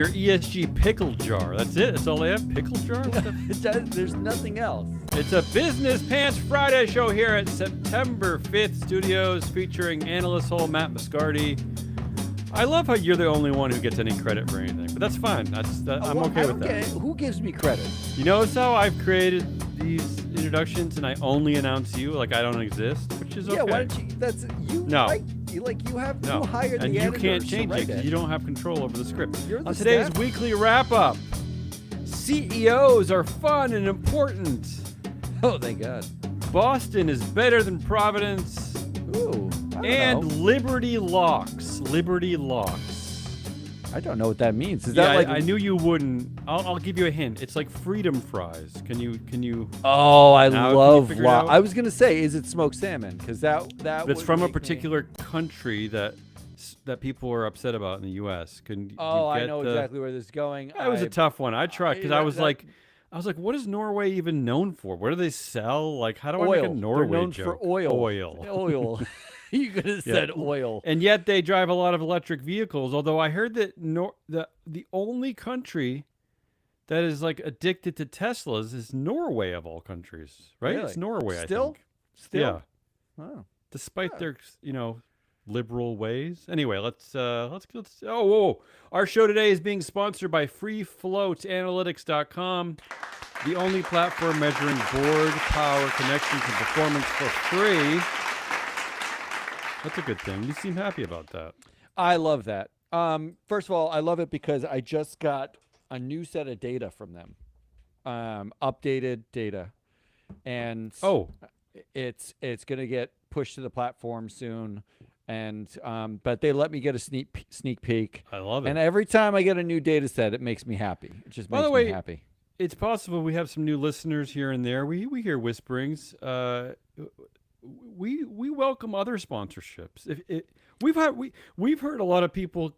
Your ESG pickle jar. That's it? That's all they have? Pickle jar? What the There's nothing else. It's a Business Pants Friday show here at September 5th Studios featuring Analyst Hole Matt Moscardi. I love how you're the only one who gets any credit for anything, but that's fine. I'm okay with that. Who gives me credit? You notice how I've created these introductions and I only announce you like I don't exist, which is okay. Yeah, why don't you? That's you. No. You hired And the you editor can't to change it write because you don't have control over the script. You're the On today's staff. weekly wrap-up, CEOs are fun and important. Oh, thank God. Boston is better than Providence. Ooh. I don't And know. Liberty Locks. Liberty Locks. I don't know what that means. Is Yeah, that like? I knew you wouldn't. I'll give you a hint. It's like freedom fries. Can you? Oh, I Now, can you love figure it out? I was gonna say, is it smoked salmon? Because that It's would from a make me- particular country that people are upset about in the U.S. Can Oh, you I get know exactly where this is going. That was a tough one. I tried because I was like, what is Norway even known for? What do they sell? Like, how do I make a oil. Norway They're known joke? for oil. Oil. Oil. You could have said oil. And yet they drive a lot of electric vehicles. Although I heard that the only country that is like addicted to Teslas is Norway of all countries, right? Really? It's Norway, Still? I think. Still? Yeah. Oh. Despite their, liberal ways. Anyway, let's whoa. Our show today is being sponsored by FreeFloatAnalytics.com, the only platform measuring board power connections and performance for free. That's a good thing. You seem happy about that. I love that. First of all, I love it because I just got a new set of data from them, updated data, and it's going to get pushed to the platform soon. And but they let me get a sneak peek. I love it. And every time I get a new data set, it makes me happy. It just makes me happy. It's possible we have some new listeners here and there. We hear whisperings. We welcome other sponsorships. We've heard a lot of people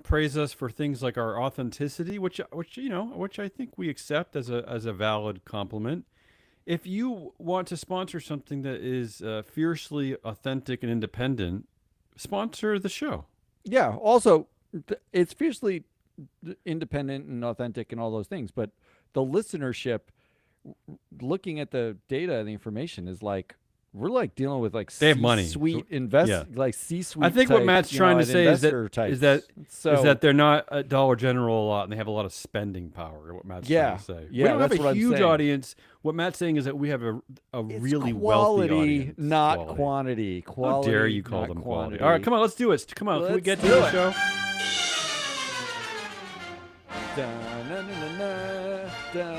praise us for things like our authenticity, which I think we accept as a valid compliment. If you want to sponsor something that is fiercely authentic and independent, sponsor the show. Yeah. Also, it's fiercely independent and authentic and all those things, but the listenership, looking at the data and the information, is like, we're like dealing with like they have money. C-suite like C-suite. I think what Matt's trying to say is that they're not at Dollar General a lot and they have a lot of spending power. What Matt's trying to say. Yeah, we don't that's have what a I'm huge saying. audience. What Matt's saying is that we have a really quality, wealthy audience. not Quality. quantity. How Quality. dare you call not them quantity. quality? All right, come on, let's do it. Come on, can we get to do the it. show?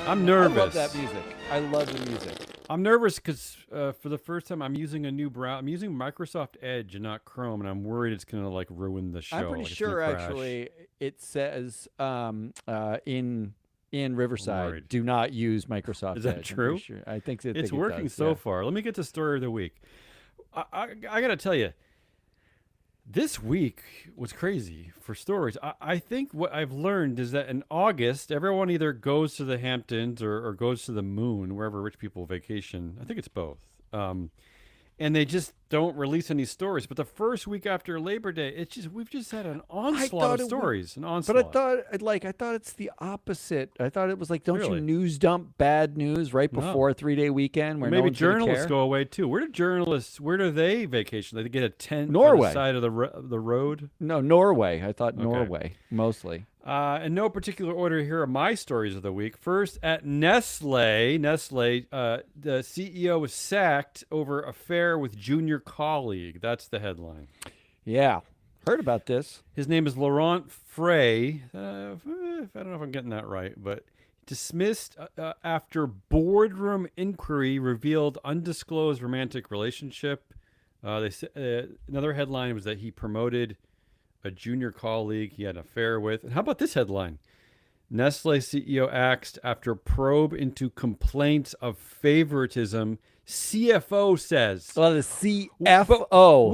I'm nervous. I love that music. I love the music. I'm nervous because for the first time I'm using a new browser. I'm using Microsoft Edge and not Chrome, and I'm worried it's going to like ruin the show. I'm pretty sure actually it says in Riverside, Worried. do not use Microsoft Is that Edge. I'm true? pretty sure. I think It's it working does, so yeah. far. Let me get to story of the week. I got to tell you, this week was crazy for stories. I think what I've learned is that in August, everyone either goes to the Hamptons or goes to the moon, wherever rich people vacation. I think it's both. And they just don't release any stories. But the first week after Labor Day, we've just had an onslaught of stories. An onslaught. But I thought it's the opposite. I thought it was like, don't Really? you news dump bad news right before a 3-day weekend where Maybe no one's gonna journalists care? go away too. Where do they vacation? They get a tent Norway. on the side of the road. No, Norway. I thought Norway mostly. In no particular order, here are my stories of the week. First, at Nestle, the CEO was sacked over affair with junior colleague. That's the headline. Yeah, heard about this. His name is Laurent Frey. I don't know if I'm getting that right, but dismissed after boardroom inquiry revealed undisclosed romantic relationship. Another headline was that he promoted a junior colleague he had an affair with. And how about this headline? Nestle CEO axed after probe into complaints of favoritism. CFO says. Well, the CFO.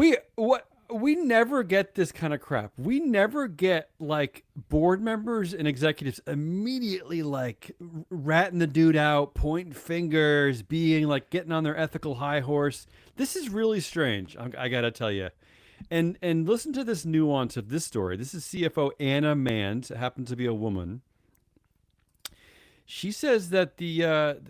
We never get this kind of crap. We never get like board members and executives immediately like ratting the dude out, pointing fingers, being like getting on their ethical high horse. This is really strange. I got to tell you. And listen to this nuance of this story. This is CFO Anna Mans, happens to be a woman. She says that the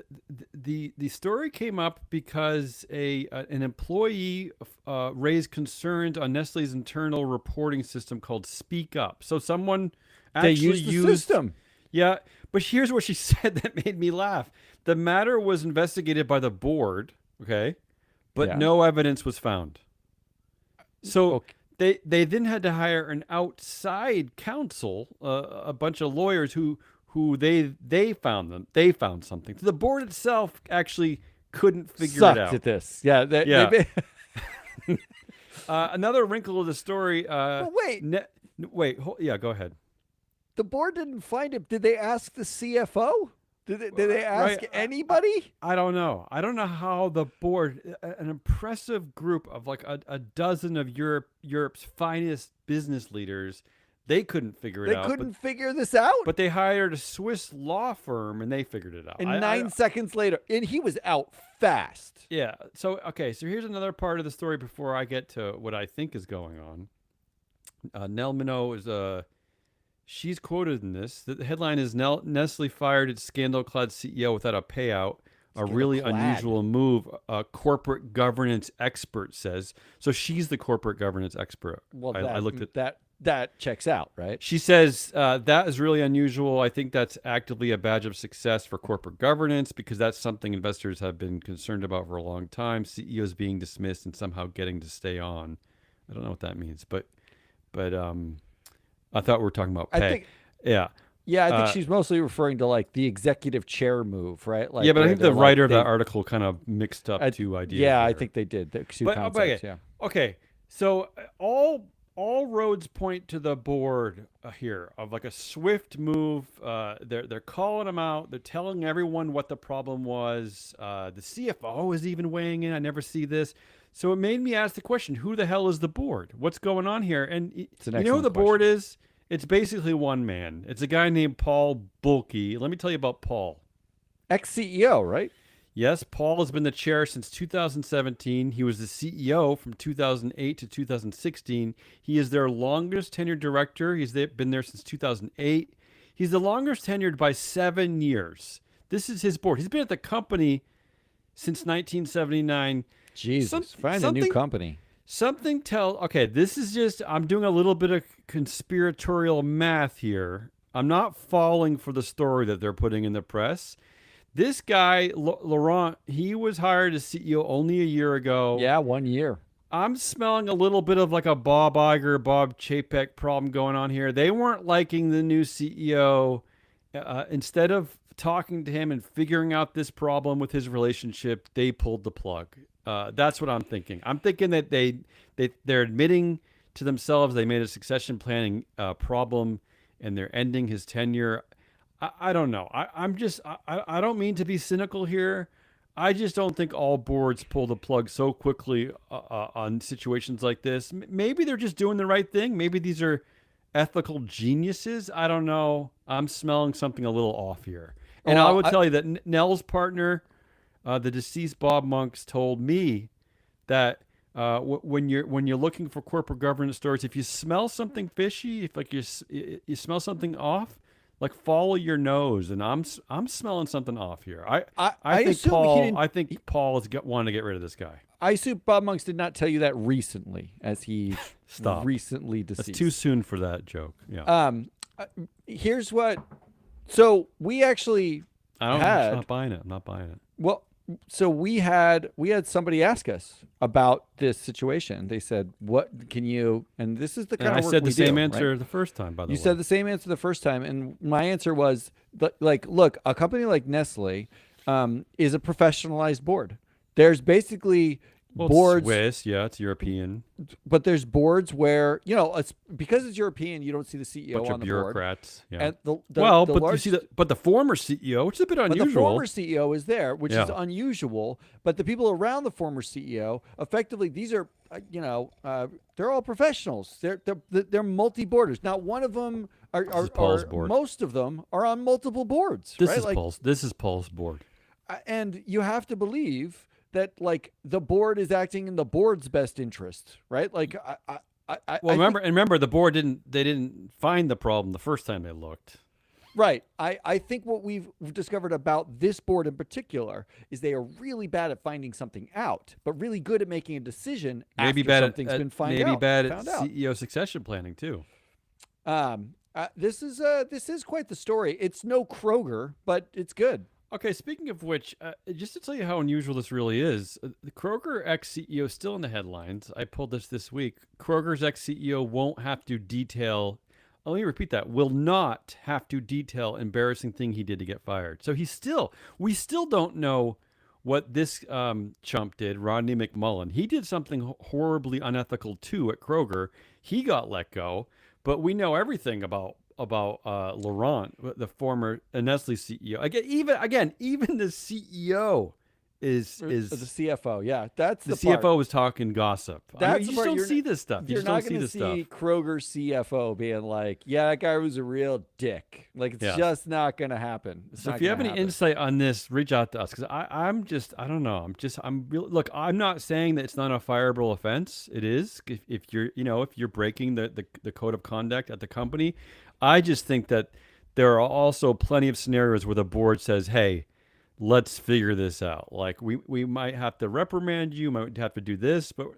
story came up because an employee raised concerns on Nestle's internal reporting system called Speak Up. So someone actually used the system. Yeah, but here's what she said that made me laugh. The matter was investigated by the board, okay, but no evidence was found. So they then had to hire an outside counsel, a bunch of lawyers who they found something. So the board itself actually couldn't figure it out. At this. Yeah. Another wrinkle of the story. Wait. Yeah, go ahead. The board didn't find it. Did they ask the CFO? Did they ask anybody? I don't know. I don't know how the board, an impressive group of like a dozen of Europe's finest business leaders, they couldn't figure it out. They couldn't figure this out? But they hired a Swiss law firm and they figured it out. And 9 seconds later, and he was out fast. Yeah. So here's another part of the story before I get to what I think is going on. Nell Minogue is she's quoted in this. The headline is Nestle fired its scandal-clad CEO without a payout. A really unusual move, a corporate governance expert says. So she's the corporate governance expert. Well, I looked at that. That checks out, right? She says that is really unusual. I think that's actively a badge of success for corporate governance because that's something investors have been concerned about for a long time. CEOs being dismissed and somehow getting to stay on. I don't know what that means, but I thought we were talking about pay. Yeah, I think she's mostly referring to like the executive chair move, right? Like, yeah, but I think the writer of that article kind of mixed up two ideas. Yeah, there. I think they did. The two concepts, Okay, so all roads point to the board here of like a swift move. They're calling them out. They're telling everyone what the problem was. The CFO is even weighing in. I never see this. So it made me ask the question, who the hell is the board? What's going on here? And you know who the board is? It's basically one man. It's a guy named Paul Bulke. Let me tell you about Paul. Ex-CEO, right? Yes, Paul has been the chair since 2017. He was the CEO from 2008 to 2016. He is their longest tenured director. He's been there since 2008. He's the longest tenured by 7 years. This is his board. He's been at the company since 1979. Jesus, find a new company. This is just, I'm doing a little bit of conspiratorial math here. I'm not falling for the story that they're putting in the press. This guy, Laurent, he was hired as CEO only a year ago. Yeah, 1 year. I'm smelling a little bit of like a Bob Iger, Bob Chapek problem going on here. They weren't liking the new CEO. Instead of talking to him and figuring out this problem with his relationship, they pulled the plug. That's what I'm thinking. I'm thinking that they're admitting to themselves they made a succession planning problem and they're ending his tenure. I don't know. I don't mean to be cynical here. I just don't think all boards pull the plug so quickly on situations like this. Maybe they're just doing the right thing. Maybe these are ethical geniuses. I don't know. I'm smelling something a little off here. And I would tell you that Nell's partner, the deceased Bob Monks, told me that when you're looking for corporate governance stories, if you smell something fishy, if like you smell something off, like follow your nose. And I'm smelling something off here. I think Paul is wanting to get rid of this guy. I assume Bob Monks did not tell you that recently, as he recently deceased. That's too soon for that joke. Yeah. Here's what. So we actually I'm not buying it. I'm not buying it. Well, so we had somebody ask us about this situation. They said, "What can you?" And this is the kind of work I said the same do, answer right? the first time. By the way, you said the same answer the first time, and my answer was, like, look, a company like Nestle is a professionalized board. There's basically boards. Swiss, yeah, it's European. But there's boards where, it's because it's European, you don't see the CEO Bunch on of the bureaucrats. board. Yeah. And you see but the former CEO, which is a bit unusual. But the former CEO is there, which is unusual. But the people around the former CEO, effectively, these are, they're all professionals. They're multi-boarders. Not one of them are Paul's board. Most of them are on multiple boards. This is Paul's board. And you have to believe that like the board is acting in the board's best interest, right? Like remember the board didn't find the problem the first time they looked. Right. I think what we've discovered about this board in particular is they are really bad at finding something out, but really good at making a decision maybe after bad something's at, been found maybe out. bad at CEO succession planning too. This is quite the story. It's no Kroger, but it's good. Okay, speaking of which, just to tell you how unusual this really is, the Kroger ex-CEO is still in the headlines. I pulled this week. Kroger's ex-CEO won't have to detail, let me repeat that, will not have to detail embarrassing thing he did to get fired. So we still don't know what this chump did, Rodney McMullen. He did something horribly unethical too at Kroger. He got let go, but we know everything about Laurent, the former Nestle CEO. Even the CEO is the CFO. Yeah, that's the CFO part. Was talking gossip. That's you just don't see this stuff. You're not going to see Kroger's CFO being like, "Yeah, that guy was a real dick." Like it's just not going to happen. So if you have any insight on this, reach out to us because I don't know. Look, I'm not saying that it's not a fireable offense. It is if you're breaking the code of conduct at the company. I just think that there are also plenty of scenarios where the board says, "Hey, let's figure this out. Like we might have to reprimand you, might have to do this, but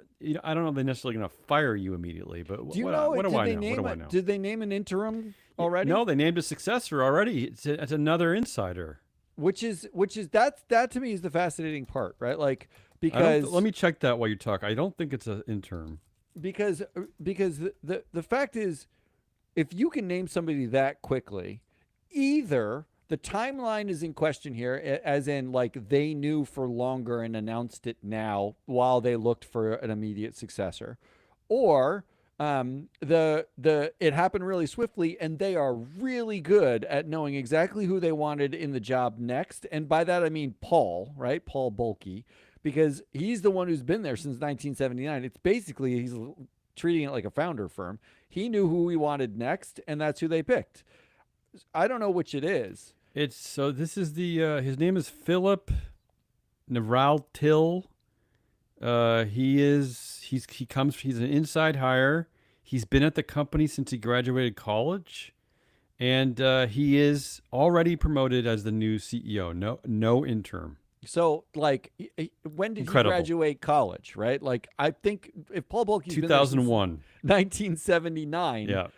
I don't know if they're necessarily going to fire you immediately. But what do I know? Did they name an interim already? No, they named a successor already. It's another insider. Which is that to me is the fascinating part, right? Like because let me check that while you talk. I don't think it's an interim. Because the fact is, if you can name somebody that quickly, either the timeline is in question here, as in like they knew for longer and announced it now while they looked for an immediate successor, or it happened really swiftly and they are really good at knowing exactly who they wanted in the job next. And by that I mean Paul, right? Paul Bulke, because he's the one who's been there since 1979. It's basically he's treating it like a founder firm. He knew who he wanted next, and that's who they picked. I don't know which it is. This is his name is Philip Navratil. He's an inside hire. He's been at the company since he graduated college, and he is already promoted as the new CEO. No interim. So, like, when did he graduate college, right? Like, I think if Paul Bulke's 2001. 1979,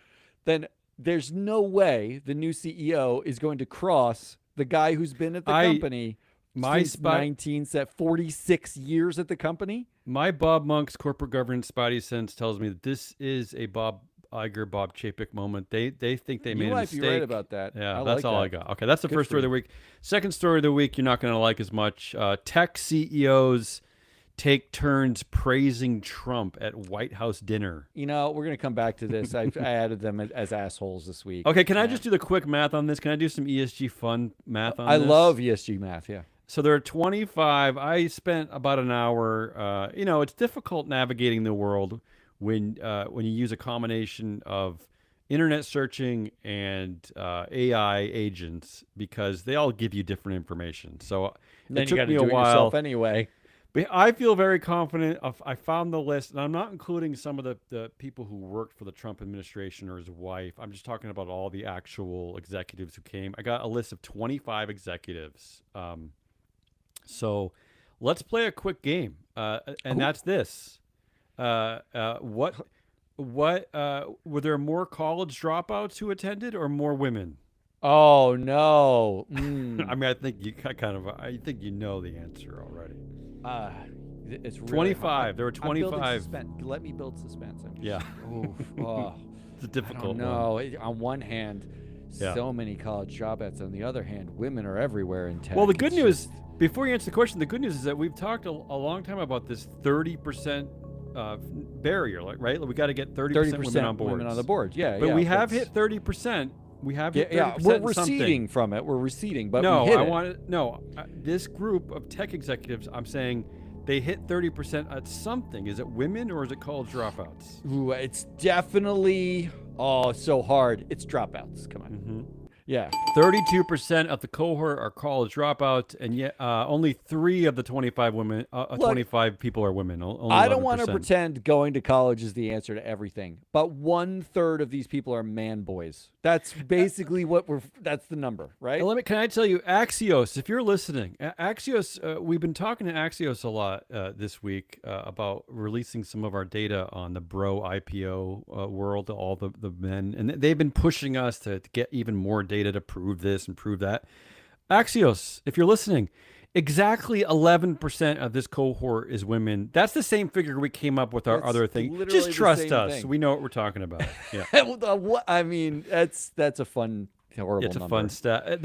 then there's no way the new CEO is going to cross the guy who's been at the company since 46 years at the company. My Bob Monk's corporate governance spidey sense tells me that this is a Bob Iger, Bob Chapek moment. They think they made a mistake. You might be right about that. Yeah, that's all I got. Okay, that's the first story of the week. Second story of the week, you're not going to like as much. Tech CEOs take turns praising Trump at White House dinner. We're going to come back to this. I added them as assholes this week. Okay, can I just do the quick math on this? Can I do some ESG fun math on this? I love ESG math, yeah. So there are 25. I spent about an hour. It's difficult navigating the world when you use a combination of internet searching and AI agents because they all give you different information. So it took me a while. Yourself anyway. But I feel very confident. I found the list, and I'm not including some of the people who worked for the Trump administration or his wife. I'm just talking about all the actual executives who came. I got a list of 25 executives. So let's play a quick game, and that's this. What were there more college dropouts who attended or more women? Oh no! I mean, I think you know the answer already. It's really 25. Hard. There were 25. Let me build suspense. Yeah. It's a difficult one. No, on one hand, so many college dropouts. On the other hand, women are everywhere in tech. Well, the good news, before you answer the question, the good news is that we've talked a long time about this 30% barrier, right? We got to get 30% women on board. Women on the board, yeah. But we have hit 30%. We have hit 30%. Yeah, we're receding from it. We're receding, but no, we hit this group of tech executives, I'm saying they hit 30% at something. Is it women or is it college dropouts? Ooh, it's definitely so hard. It's dropouts. Come on. Mm-hmm. Yeah. 32% of the cohort are college dropouts, and yet only 3 of the 25 women, Look, 25 people are women. Only 11%. I don't want to pretend going to college is the answer to everything, but 1/3 of these people are man boys. That's basically that's the number, right? Can I tell you, Axios, if you're listening, Axios, we've been talking to Axios a lot this week about releasing some of our data on the bro IPO world, all the men, and they've been pushing us to get even more data to prove this and prove that. Axios, if you're listening, exactly 11% of this cohort is women. That's the same figure we came up with our other thing. Just trust us. Thing. We know what we're talking about. Yeah. I mean, that's a fun, horrible It's a number. fun stat.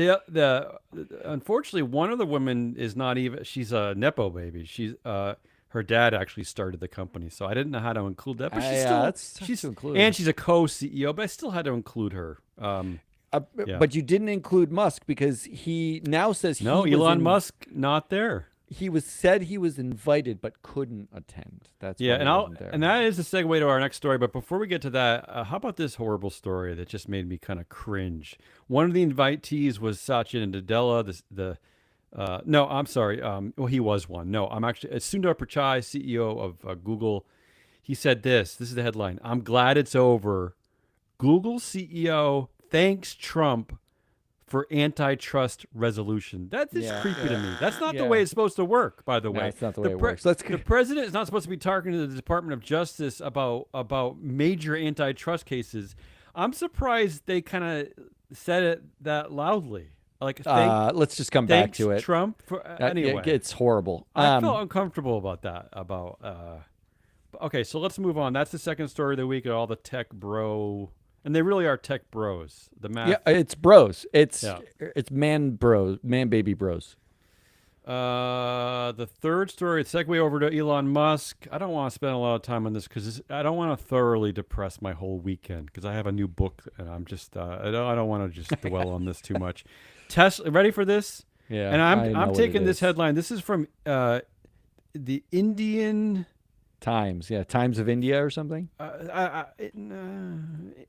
Unfortunately, one of the women is not even. She's a nepo baby. She's her dad actually started the company, so I didn't know how to include that. But she's she's a co-CEO, but I still had to include her. But you didn't include Musk because he now says Elon Musk not there. He said he was invited but couldn't attend. That's and that is a segue to our next story. But before we get to that, how about this horrible story that just made me kind of cringe? One of the invitees was Satya Nadella. No, I'm sorry. Well, he was one. No, I'm actually Sundar Pichai, CEO of Google. He said this. This is the headline. I'm glad it's over. Google CEO thanks Trump for antitrust resolution. That is creepy to me. That's not the way it's supposed to work, by the way. That's not the way it works. The president is not supposed to be talking to the Department of Justice about major antitrust cases. I'm surprised they kind of said it that loudly. Like, let's just come back to it. Trump. Anyway, it's horrible. I felt uncomfortable about that. Okay, so let's move on. That's the second story of the week. All the tech bro. And they really are tech bros. The math. Yeah, it's bros. It's man bros, man baby bros. The third story, segue over to Elon Musk. I don't want to spend a lot of time on this because I don't want to thoroughly depress my whole weekend because I have a new book and I'm just I don't want to just dwell on this too much. Tesla, ready for this? Yeah. And I'm taking this headline. This is from the Indian Times, Times of India or something.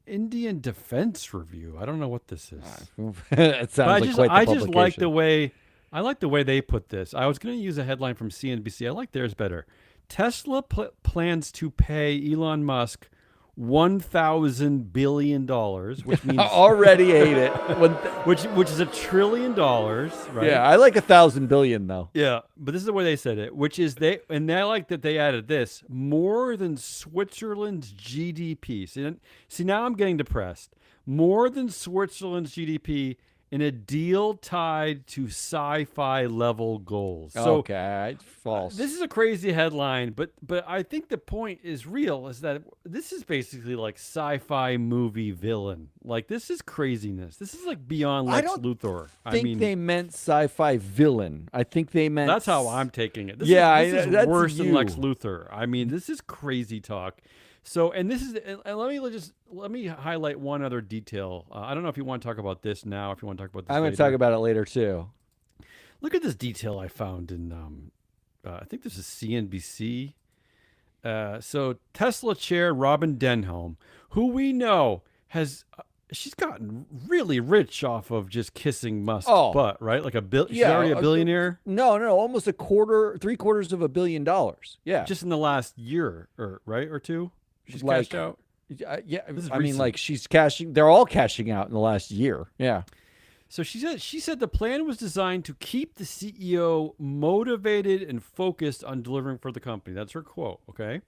Indian Defense Review. I don't know what this is. It sounds like quite the publication. I just like the way they put this. I was going to use a headline from CNBC. I like theirs better. Tesla plans to pay Elon Musk $1,000 billion, which means already hate it. which is $1 trillion, right? Yeah, I like 1,000 billion though. Yeah, but this is the way they said it, which is I like that they added this more than Switzerland's GDP. See, now I'm getting depressed. More than Switzerland's GDP in a deal tied to sci-fi level goals. So, okay, false. This is a crazy headline, but I think the point is real, is that this is basically like sci-fi movie villain. Like, this is craziness. This is like beyond Lex Luthor. I think they meant sci-fi villain. I think they meant... That's how I'm taking it. This is worse than Lex Luthor. I mean, this is crazy talk. So, and this is, and let me highlight one other detail. I don't know if you want to talk about this now, if you want to talk about this I'm going to talk about it later too. Look at this detail I found in, I think this is CNBC. So Tesla chair Robin Denholm, who we know she's gotten really rich off of just kissing Musk's butt, right? Like she's already a billionaire. No, almost $750 million. Yeah. Just in the last year or two. She's cashed out. Yeah, I mean, like she's cashing. They're all cashing out in the last year. Yeah. So she said the plan was designed to keep the CEO motivated and focused on delivering for the company. That's her quote. Okay.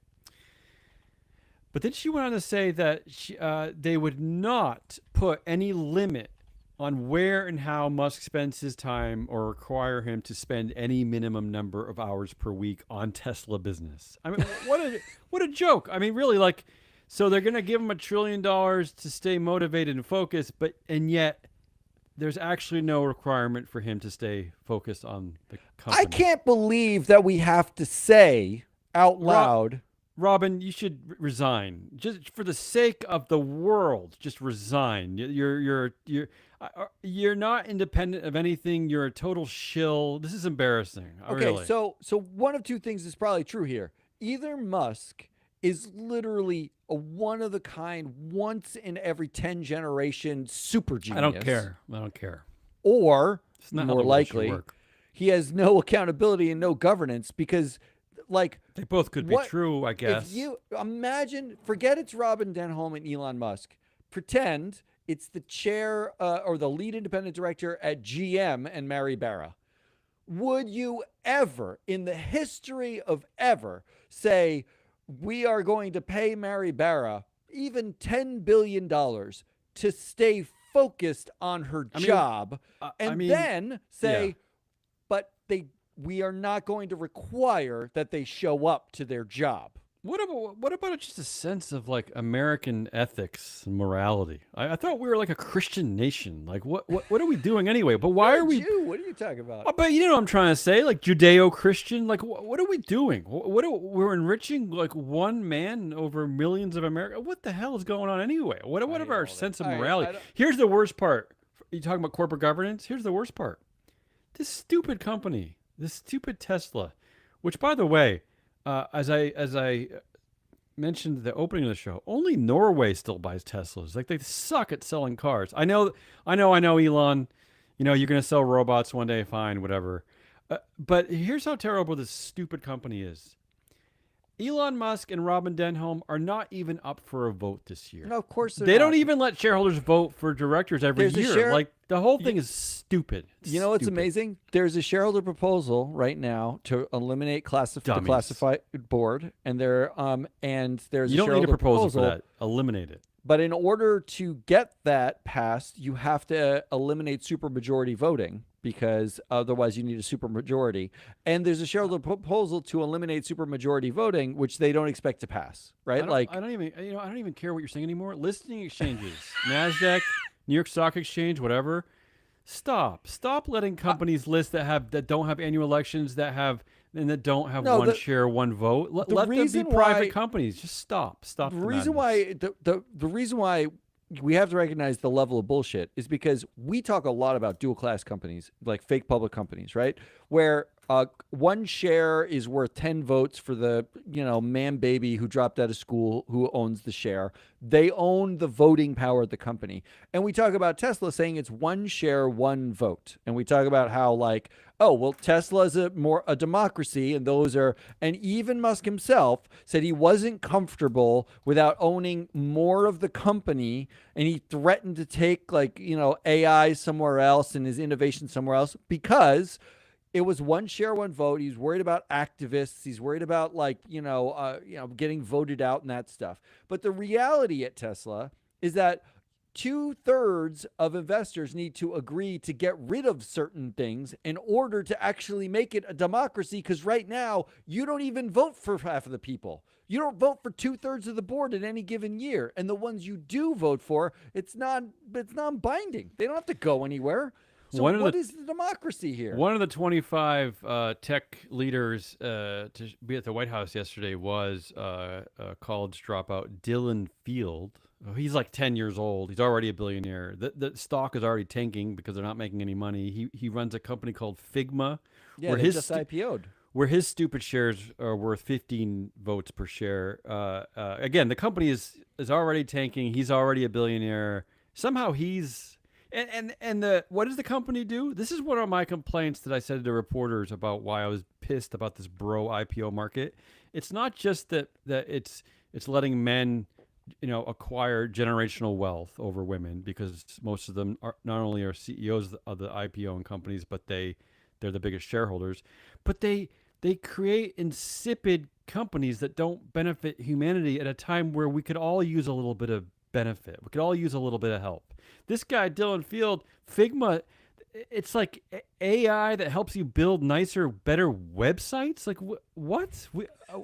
But then she went on to say that they would not put any limit on where and how Musk spends his time or require him to spend any minimum number of hours per week on Tesla business. I mean, what a joke. I mean, really, like, so they're going to give him $1 trillion to stay motivated and focused, and yet there's actually no requirement for him to stay focused on the company. I can't believe that we have to say out loud... Robin, you should resign. Just for the sake of the world, just resign. You're not independent of anything. You're a total shill. This is embarrassing. Okay, really. So one of two things is probably true here. Either Musk is literally a one of a kind, once in every 10 generation super genius. I don't care. I don't care. Or It's not how more the world should likely, work. he has no accountability and no governance because, like, They both could be what- true, I guess. if you imagine, forget it's Robin Denholm and Elon Musk. Pretend it's the chair or the lead independent director at GM and Mary Barra. Would you ever, in the history of ever, say, we are going to pay Mary Barra even $10 billion to stay focused on her job, and then say, but we are not going to require that they show up to their job? What about just a sense of like American ethics and morality? I thought we were like a Christian nation. Like what are we doing anyway? But why are we? Jew? What are you talking about? But you know what I'm trying to say? Like Judeo-Christian. Like what are we doing? We're enriching like one man over millions of Americans. What the hell is going on anyway? What about our sense of morality? Here's the worst part. You talking about corporate governance? Here's the worst part. This stupid company, this stupid Tesla, which by the way. As I mentioned at the opening of the show, only Norway still buys Teslas. Like they suck at selling cars. I know, Elon. You know, you're gonna sell robots one day. Fine, whatever. But here's how terrible this stupid company is. Elon Musk and Robin Denholm are not even up for a vote this year. No, of course they don't even let shareholders vote for directors every year. Like the whole thing is stupid. You know what's amazing? There's a shareholder proposal right now to eliminate the classified board, and there's you don't need a proposal for that. Eliminate it. But in order to get that passed, you have to eliminate supermajority voting because otherwise you need a supermajority. And there's a shareholder proposal to eliminate supermajority voting, which they don't expect to pass. Right? I don't even care what you're saying anymore. Listing exchanges, NASDAQ, New York Stock Exchange, whatever. Stop letting companies list that don't have annual elections and that don't have one share, one vote. Let them be private companies. Just stop. The reason why the reason why we have to recognize the level of bullshit is because we talk a lot about dual class companies, like fake public companies, right? Where one share is worth 10 votes for the, man baby who dropped out of school who owns the share. They own the voting power of the company. And we talk about Tesla saying it's one share, one vote. And we talk about how Tesla is a democracy, and even Musk himself said he wasn't comfortable without owning more of the company, and he threatened to take AI somewhere else and his innovation somewhere else because it was one share, one vote. He's worried about activists. He's worried about getting voted out and that stuff. But the reality at Tesla is that 2/3 of investors need to agree to get rid of certain things in order to actually make it a democracy. Because right now, you don't even vote for half of the people. You don't vote for 2/3 of the board in any given year. And the ones you do vote for, it's non-binding. They don't have to go anywhere. So what is the democracy here? One of the 25 tech leaders to be at the White House yesterday was a college dropout, Dylan Field. He's like 10 years old. He's already a billionaire. The stock is already tanking because they're not making any money. He runs a company called Figma. Yeah, they just IPO'd. Where his stupid shares are worth 15 votes per share. Again, the company is already tanking. He's already a billionaire. Somehow he's... And what does the company do? This is one of my complaints that I said to reporters about why I was pissed about this bro IPO market. It's not just that it's letting men, acquire generational wealth over women, because most of them are not only are CEOs of the IPO companies, but they're the biggest shareholders. But they create insipid companies that don't benefit humanity at a time where we could all use a little bit of benefit. We could all use a little bit of help. This guy, Dylan Field, Figma, it's like AI that helps you build nicer, better websites. Like what?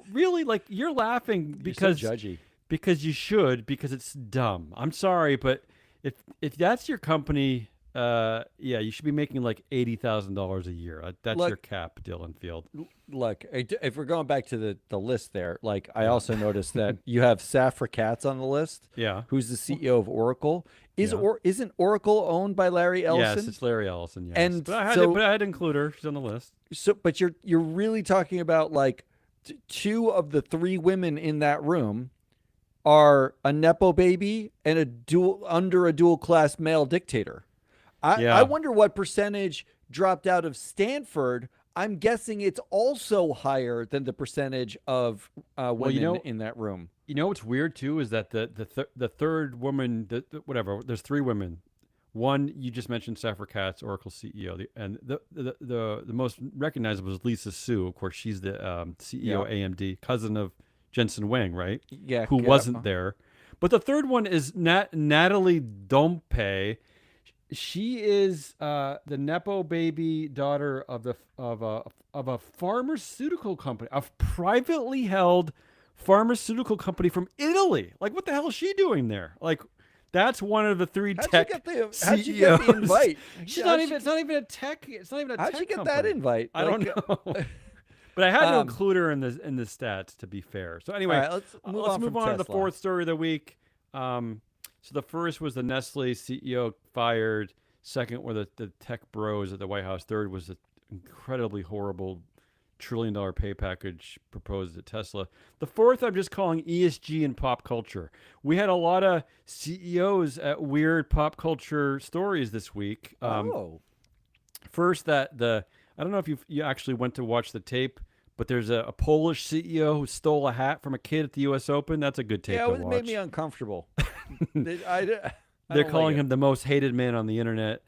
Really? Like you're laughing because you're so judgy. Because you should, because it's dumb. I'm sorry, but if that's your company, you should be making like $80,000 a year. That's your cap, Dylan Field. Look, if we're going back to the list there, I also noticed that you have Safra Catz on the list. Yeah. Who's the CEO of Oracle? Isn't Oracle owned by Larry Ellison? Yes, it's Larry Ellison. Yes. And but I had to include her. She's on the list. So, but you're really talking about two of the three women in that room are a nepo baby and under a dual class male dictator. I wonder what percentage dropped out of Stanford. I'm guessing it's also higher than the percentage of women in that room. You know what's weird too is that the third woman, whatever. There's three women. One you just mentioned, Safra Catz, Oracle CEO, and the most recognizable is Lisa Su. Of course, she's the CEO of AMD, cousin of Jensen Huang, right? Yeah, who wasn't there. But the third one is Natalie Dompe. She is the nepo baby daughter of a pharmaceutical company, a privately held pharmaceutical company from Italy. Like, what the hell is she doing there? Like, that's one of the three tech CEOs. How'd you get the invite? She's not even. It's not even a tech. It's not even a tech. How'd you get company. that invite? I don't know. But I had to include her in the stats, to be fair. So anyway, let's move on to the fourth story of the week. So the first was the Nestle CEO fired. Second were the tech bros at the White House. Third was the incredibly horrible $1 trillion pay package proposed at Tesla. The fourth I'm just calling ESG and pop culture. We had a lot of CEOs at weird pop culture stories this week. First, I don't know if you actually went to watch the tape, but there's a Polish CEO who stole a hat from a kid at the U.S. Open. That's a good tape to watch. Yeah, it made me uncomfortable. They're calling him the most hated man on the internet.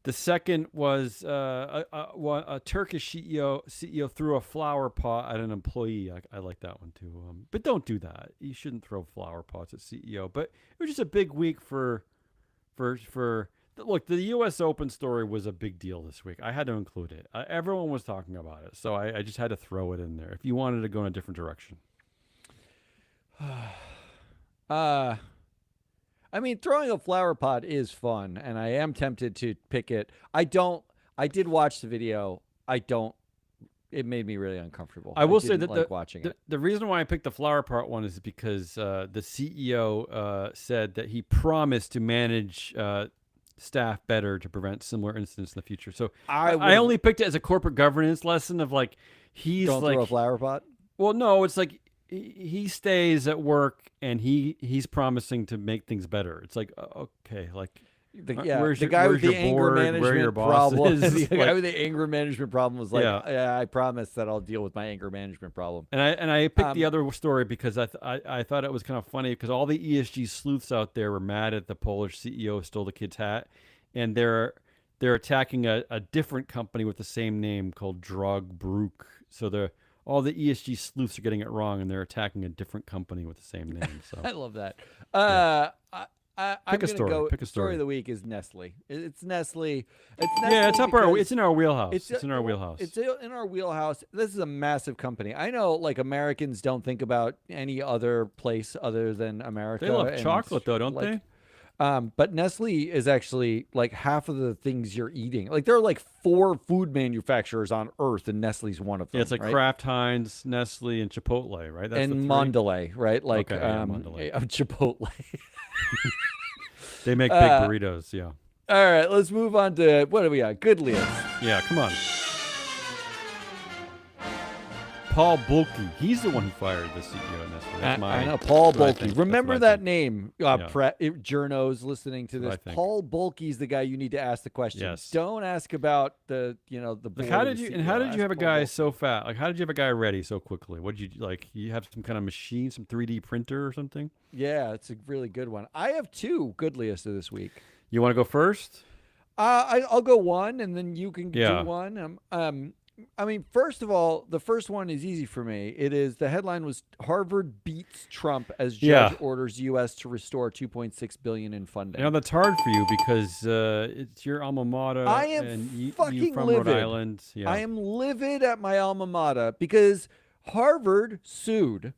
The second was a Turkish CEO threw a flower pot at an employee. I like that one too. But don't do that. You shouldn't throw flower pots at CEO. But it was just a big week for look, the U.S. Open story was a big deal this week. I had to include it. Everyone was talking about it, so I just had to throw it in there. If you wanted to go in a different direction. I mean, throwing a flower pot is fun, and I am tempted to pick it. I did watch the video. It made me really uncomfortable. I will say that watching it. The reason why I picked the flower pot one is because the CEO said that he promised to manage staff better to prevent similar incidents in the future. So I only picked it as a corporate governance lesson of like, don't throw a flower pot. Well, no, it's like he stays at work and he's promising to make things better. It's like, okay, like the guy with the anger management problem. The guy with the anger management problem was like, I promise that I'll deal with my anger management problem. And I picked the other story because I thought it was kind of funny because all the ESG sleuths out there were mad at the Polish CEO who stole the kid's hat, and they're attacking a different company with the same name called Drogbruk. So all the ESG sleuths are getting it wrong, and they're attacking a different company with the same name. So I love that. Pick a story. Pick a story. Story of the week is Nestle. It's Nestle. Yeah, it's in our wheelhouse. It's in our wheelhouse. It's in our wheelhouse. This is a massive company. I know, like, Americans don't think about any other place other than America. They love chocolate, though, don't they? But Nestle is actually like half of the things you're eating. Like, there are like 4 food manufacturers on Earth, and Nestle's one of them. Yeah, it's like Kraft Heinz, Nestle, and Chipotle, right? That's and Mondelez, right? Like, Mondelez. Chipotle. They make big burritos, yeah. All right, let's move on to what do we got? Goodliest. Yeah, come on. Paul Bulke. He's the one who fired the CEO of Nestle. I know, Paul Bulke. Remember that name, journos listening to this. Paul Bulke's the guy you need to ask the question. Yes. Don't ask about the board. Like, how did you have a guy so fat? Like, how did you have a guy ready so quickly? What did you like? You have some kind of machine, some 3D printer or something? Yeah, it's a really good one. I have 2 Goodliest of this week. You want to go first? I'll go one, and then you can do one. I mean, first of all, the first one is easy for me. The headline was Harvard beats Trump as judge orders U.S. to restore $2.6 billion in funding. You know, that's hard for you because it's your alma mater. I am and fucking you from livid. Rhode Island. Yeah. I am livid at my alma mater because Harvard sued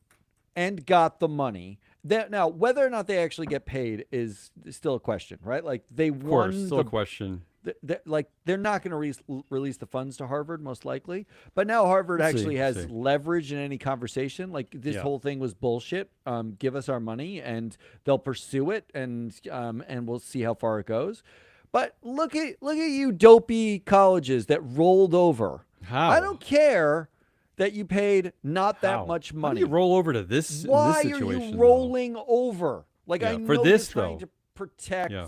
and got the money. Now, whether or not they actually get paid is still a question, right? Like, they won. Of course, still a question. They're not going to release the funds to Harvard, most likely. But now Harvard actually has leverage in any conversation. Like, this whole thing was bullshit. Give us our money, and they'll pursue it, and we'll see how far it goes. But look at you dopey colleges that rolled over. How? I don't care that you paid not that How? much How do money. you roll over to this? Why in this are situation, you rolling over? Like, Yeah, I for know this, you're trying though. to protect, Yeah.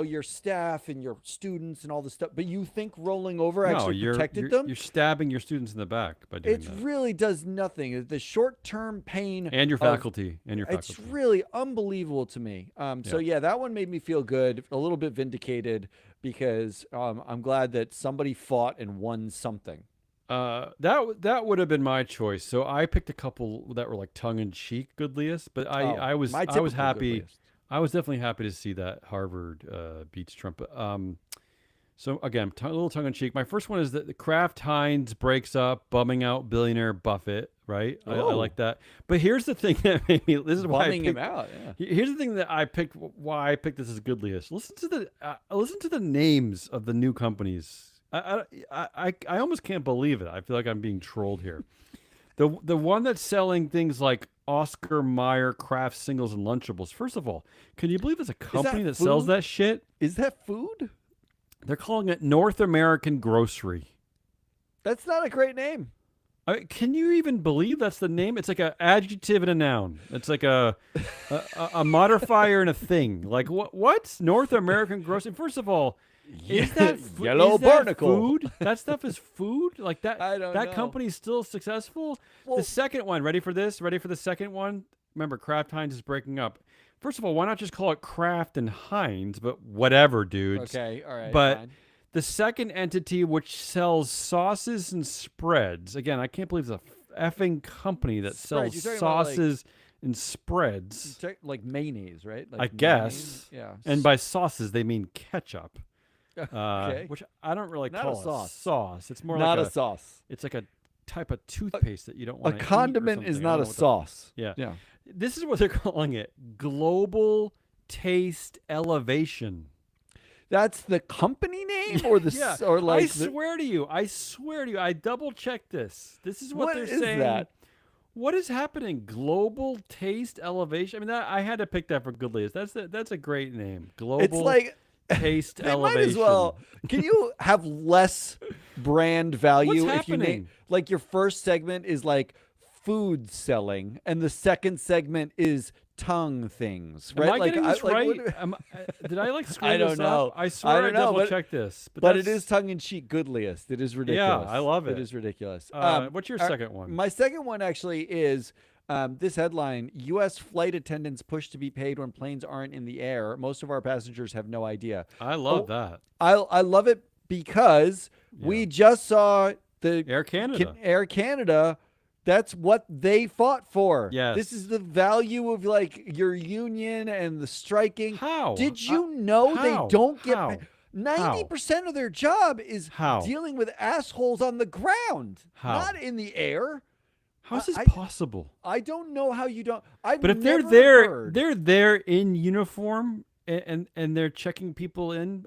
your staff and your students and all this stuff, but you think rolling over No, actually you're protected them? you're stabbing your students in the back by doing It that, really does nothing. The short-term pain and your of faculty, it's really unbelievable to me. So yeah, that one made me feel good, a little bit vindicated, because I'm glad that somebody fought and won something. That would have been my choice. So I picked a couple that were like tongue in cheek goodliest, but I was my I was typical happy. goodliest. I was definitely happy to see that Harvard beats Trump. So again, a little tongue in cheek. My first one is that the Kraft Heinz breaks up, bumming out billionaire Buffett. Right, I Oh. like that. But here's the thing that made me. This is why I Bumming him picked, out. Yeah. Here's the thing that I picked. Why I picked this as goodliest. Listen to the names of the new companies. I almost can't believe it. I feel like I'm being trolled here. The one that's selling things like Oscar Mayer Kraft singles and Lunchables. First of all, can you believe there's a company that sells food? that shit? Is that food? They're calling it North American Grocery. That's not a great name. Can you even believe that's the name? It's like an adjective and a noun. It's like a modifier and a thing. Like what? North American Grocery. First of all, is that Yellow is that barnacle? food? That stuff is food? Like that? I don't that know. company's still successful? Well- The second one, ready for this? Ready for the second one? Remember, Kraft Heinz is breaking up. First of all, why not just call it Kraft and Heinz? But whatever, dudes. Okay, all right. But fine. the second entity, which sells sauces and spreads, again, I can't believe it's a effing company that Spreads. sells You're talking about, sauces and spreads. Like mayonnaise, right? Like I guess. mayonnaise? Yeah. And by sauces, they mean ketchup. Okay. Which I don't really Not call a sauce. sauce. It's more not like a sauce. It's like a type of toothpaste that you don't A want to condiment is not a sauce. Yeah. Yeah. This is what they're calling it. Global Taste Elevation. That's the company name, or the Yeah. or like I swear to you. I double checked this. This is what What they're is saying. that? What is happening? Global Taste Elevation. I mean, I had to pick that for goodliest. That's a great name. Global it's like Taste they Elevation. might as well. Can you have less brand value What's if you name happening? like your first segment is like food selling and the second segment is tongue things, right? Am I like getting this right? what- Did I like screw I don't this know. up? I swear I, don't know, double checked this. but that's- it is tongue in cheek goodliest. It is ridiculous. I love It it. is ridiculous. What's your our- second one? My second one actually is this headline: U.S. flight attendants push to be paid when planes aren't in the air. Most of our passengers have no idea. I love that. I love it because we just saw the Air Canada. Air Canada. That's what they fought for. Yes. This is the value of like your union and the striking. How? Did you know how? they don't get How? 90% of their job is How? dealing with assholes on the ground, How? not in the air. How is this I- possible? I don't know how you don't. I've But if they're never there, heard- they're there in uniform, and they're checking people in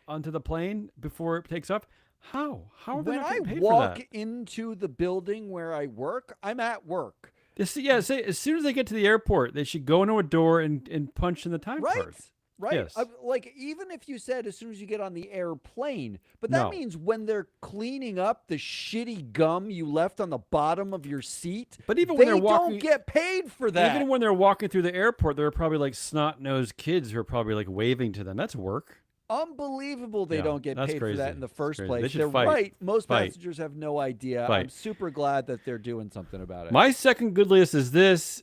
onto the plane before it takes off. How are they when not I getting paid walk for that? into the building where I work, I'm at work. Say, as soon as they get to the airport, they should go into a door and punch in the time Right. card. Right. Yes. Like even if you said as soon as you get on the airplane, but that No. means when they're cleaning up the shitty gum you left on the bottom of your seat, But even they when they're walking, don't get paid for that. even when they're walking through the airport, there are probably like snot-nosed kids who are probably like waving to them. That's work. Unbelievable they Yeah, don't get that's paid for that crazy. in the That's first crazy. place. They should They're fight. right. Most Fight. passengers have no idea. I'm Fight. super glad that they're doing something about it. My second good list is this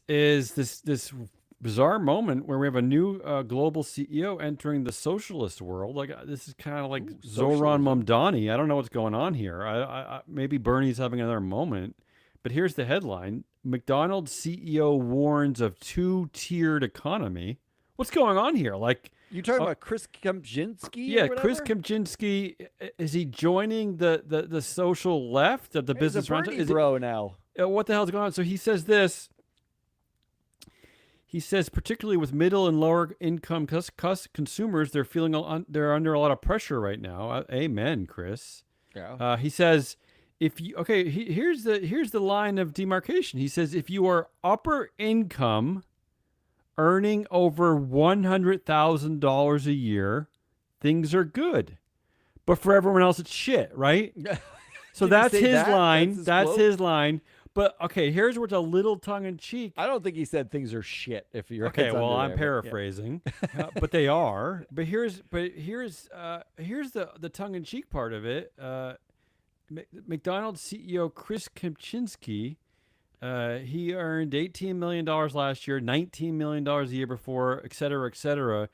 bizarre moment where we have a new global CEO entering the socialist world. Like this is kind of like Zoran Mamdani. I don't know what's going on here. I maybe Bernie's having another moment. But here's the headline: McDonald's CEO warns of two-tiered economy. What's going on here? Like, you talking about Chris Kempczynski? yeah, or Chris whatever? Kempczynski, is he joining the social left of the He's business a roundtable? Bernie Is it- bro now. what the hell's going on? So he says this. He says, particularly with middle and lower income consumers, they're feeling they're under a lot of pressure right now. Amen, Chris. Yeah. He says, if you here's the line of demarcation. He says, if you are upper income, earning over $100,000 a year, things are good. But for everyone else, it's shit, right? So Did he that's say his that? line. That's quote? his line. But okay, here's what's a little tongue in cheek. I don't think he said things are shit. If you're Okay, well, I'm there, paraphrasing, but they are. But here's the tongue in cheek part of it. McDonald's CEO Chris Kempczinski, he earned $18 million last year, $19 million the year before, et cetera, et cetera.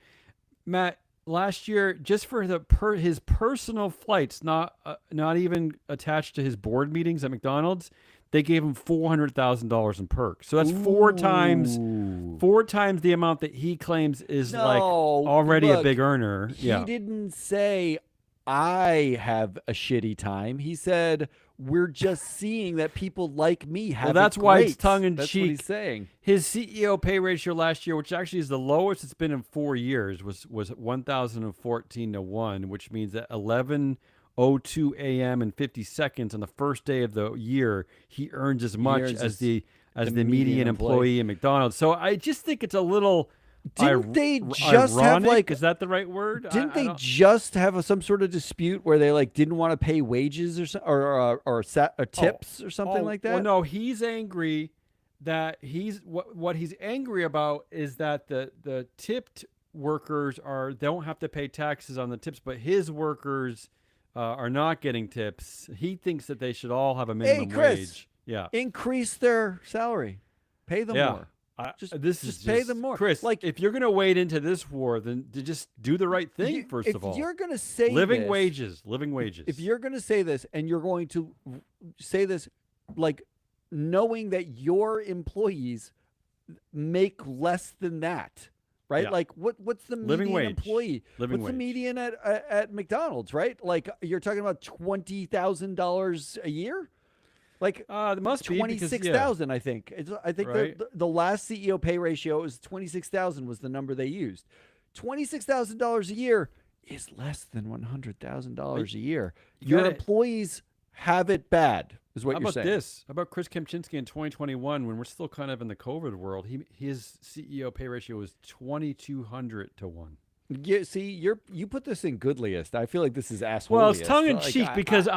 Matt, last year, just for his personal flights, not even attached to his board meetings at McDonald's, they gave him $400,000 in perks. So that's four times the amount that he claims is already a big earner. He didn't say I have a shitty time. He said we're just seeing that people like me have. Well, that's why it's tongue in cheek. cheek. That's what he's saying. His CEO pay ratio last year, which actually is the lowest it's been in 4 years, was 1,014 to 1, which means that 11:02 a.m. and 50 seconds on the first day of the year, he earns as much as the median employee in McDonald's. So I just think it's a little. Didn't they just ironic? have Is that the right word? Didn't they just have some sort of dispute where they didn't want to pay wages or tips or something like that? Well, no, he's angry that what he's angry about is that the tipped workers don't have to pay taxes on the tips, but his workers are not getting tips. He thinks that they should all have a minimum wage. Yeah, increase their salary, pay them more. Just pay them more, Chris. If you're going to wade into this war, then just do the right thing first of all. If you're going to say living wages. If you're going to say this, and you're going to say this, knowing that your employees make less than that, right? Yeah. What's the median employee? What's the median at McDonald's, right? You're talking about $20,000 a year. It must be 26,000. I think. I think right. the last CEO pay ratio was 26,000 was the number they used. $26,000 a year is less than $100,000 a year. Your employees have it bad, is what you're saying. How about this? How about Chris Kempczinski in 2021, when we're still kind of in the COVID world? His CEO pay ratio was 2,200 to 1. Yeah, see, you put this in Goodliest. I feel like this is asshole. Well, it's tongue in cheek because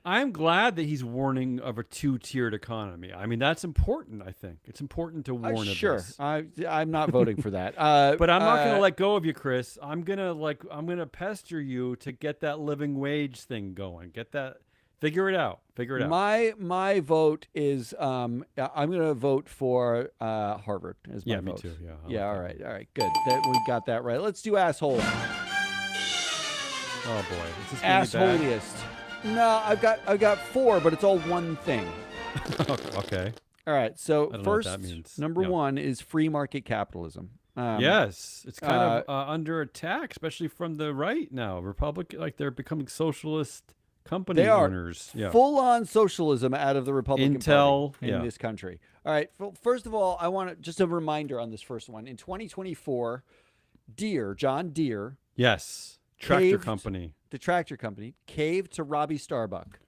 I'm glad that he's warning of a two-tiered economy. I mean, that's important, I think. It's important to warn of this. I'm not voting for that. But I'm not going to let go of you, Chris. I'm going to pester you to get that living wage thing going. Figure it out. My vote is I'm going to vote for Harvard as my vote. Me too. Yeah, all right. Good. We got that right. Let's do asshole. Oh boy. Is this Assholiest. No, I've got 4, but it's all one thing. Okay. All right. So I don't first, know what that means. number 1 is free market capitalism. Yes, it's kind of under attack, especially from the right now. They're becoming socialist company owners. They are full-on socialism out of the Republican Party in this country. All right. First of all, I want just a reminder on this first one. In 2024, John Deere. Yes. Tractor company. The tractor company caved to Robbie Starbuck.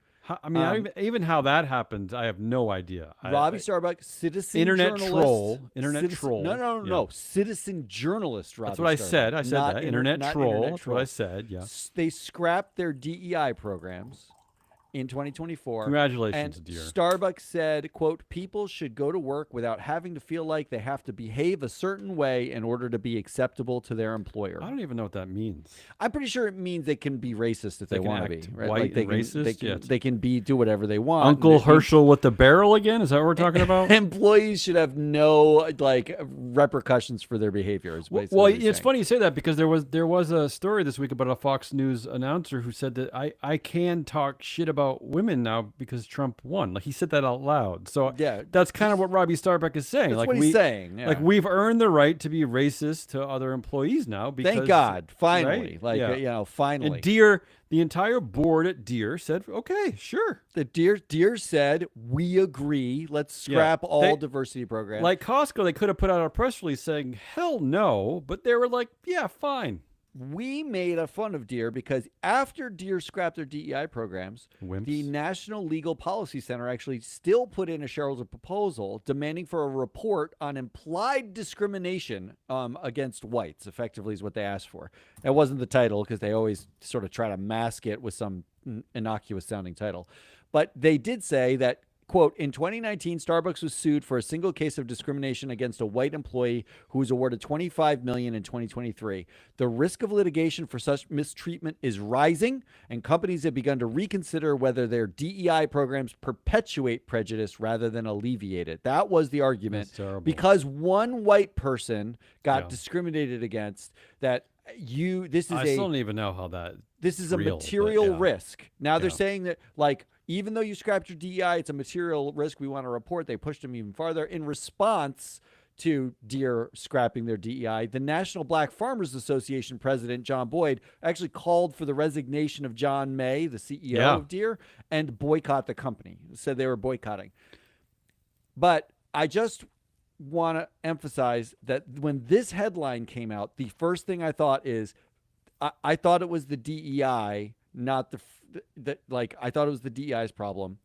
Even how that happened, I have no idea. Robbie Starbuck, citizen internet journalist. troll. No. Citizen journalist Robbie That's what I Starbuck. said. I said that. Internet troll. That's what I said, yeah. They scrapped their DEI programs in 2024. Congratulations, and Deere. Starbucks said, quote, people should go to work without having to feel like they have to behave a certain way in order to be acceptable to their employer. I don't even know what that means. I'm pretty sure it means they can be racist if they want to be. Right? White and racist? They can do whatever they want. Uncle Herschel with the barrel again? Is that what we're talking about? Employees should have no repercussions for their behavior. Well, it's funny you say that because there was a story this week about a Fox News announcer who said that I can talk shit about women now because Trump won. He said that out loud. So that's kind of what Robbie Starbuck is saying. That's what he's saying. Yeah. We've earned the right to be racist to other employees now. Because, thank God, finally. Right? Finally. And Deere, the entire board at Deere said, okay, sure. The Deere said, we agree. Let's scrap all diversity programs. Like Costco, they could have put out a press release saying, hell no, but they were like, yeah, fine. we made a fun of Deere because after Deere scrapped their DEI programs, the National Legal Policy Center actually still put in a shareholder proposal demanding for a report on implied discrimination against whites, effectively is what they asked for. That wasn't the title because they always sort of try to mask it with some innocuous sounding title. But they did say that, quote, in 2019, Starbucks was sued for a single case of discrimination against a white employee who was awarded $25 million in 2023. The risk of litigation for such mistreatment is rising, and companies have begun to reconsider whether their DEI programs perpetuate prejudice rather than alleviate it. That was the argument. Because one white person got discriminated against, that I still don't even know how that. This is a material risk. Now they're saying that, like, even though you scrapped your DEI, it's a material risk. We want to report. They pushed them even farther. In response to Deere scrapping their DEI, the National Black Farmers Association president, John Boyd, actually called for the resignation of John May, the CEO of Deere, and boycott the company. Said they were boycotting. But I just want to emphasize that when this headline came out, the first thing I thought is, I thought it was the DEI, not I thought it was the DEI's problem,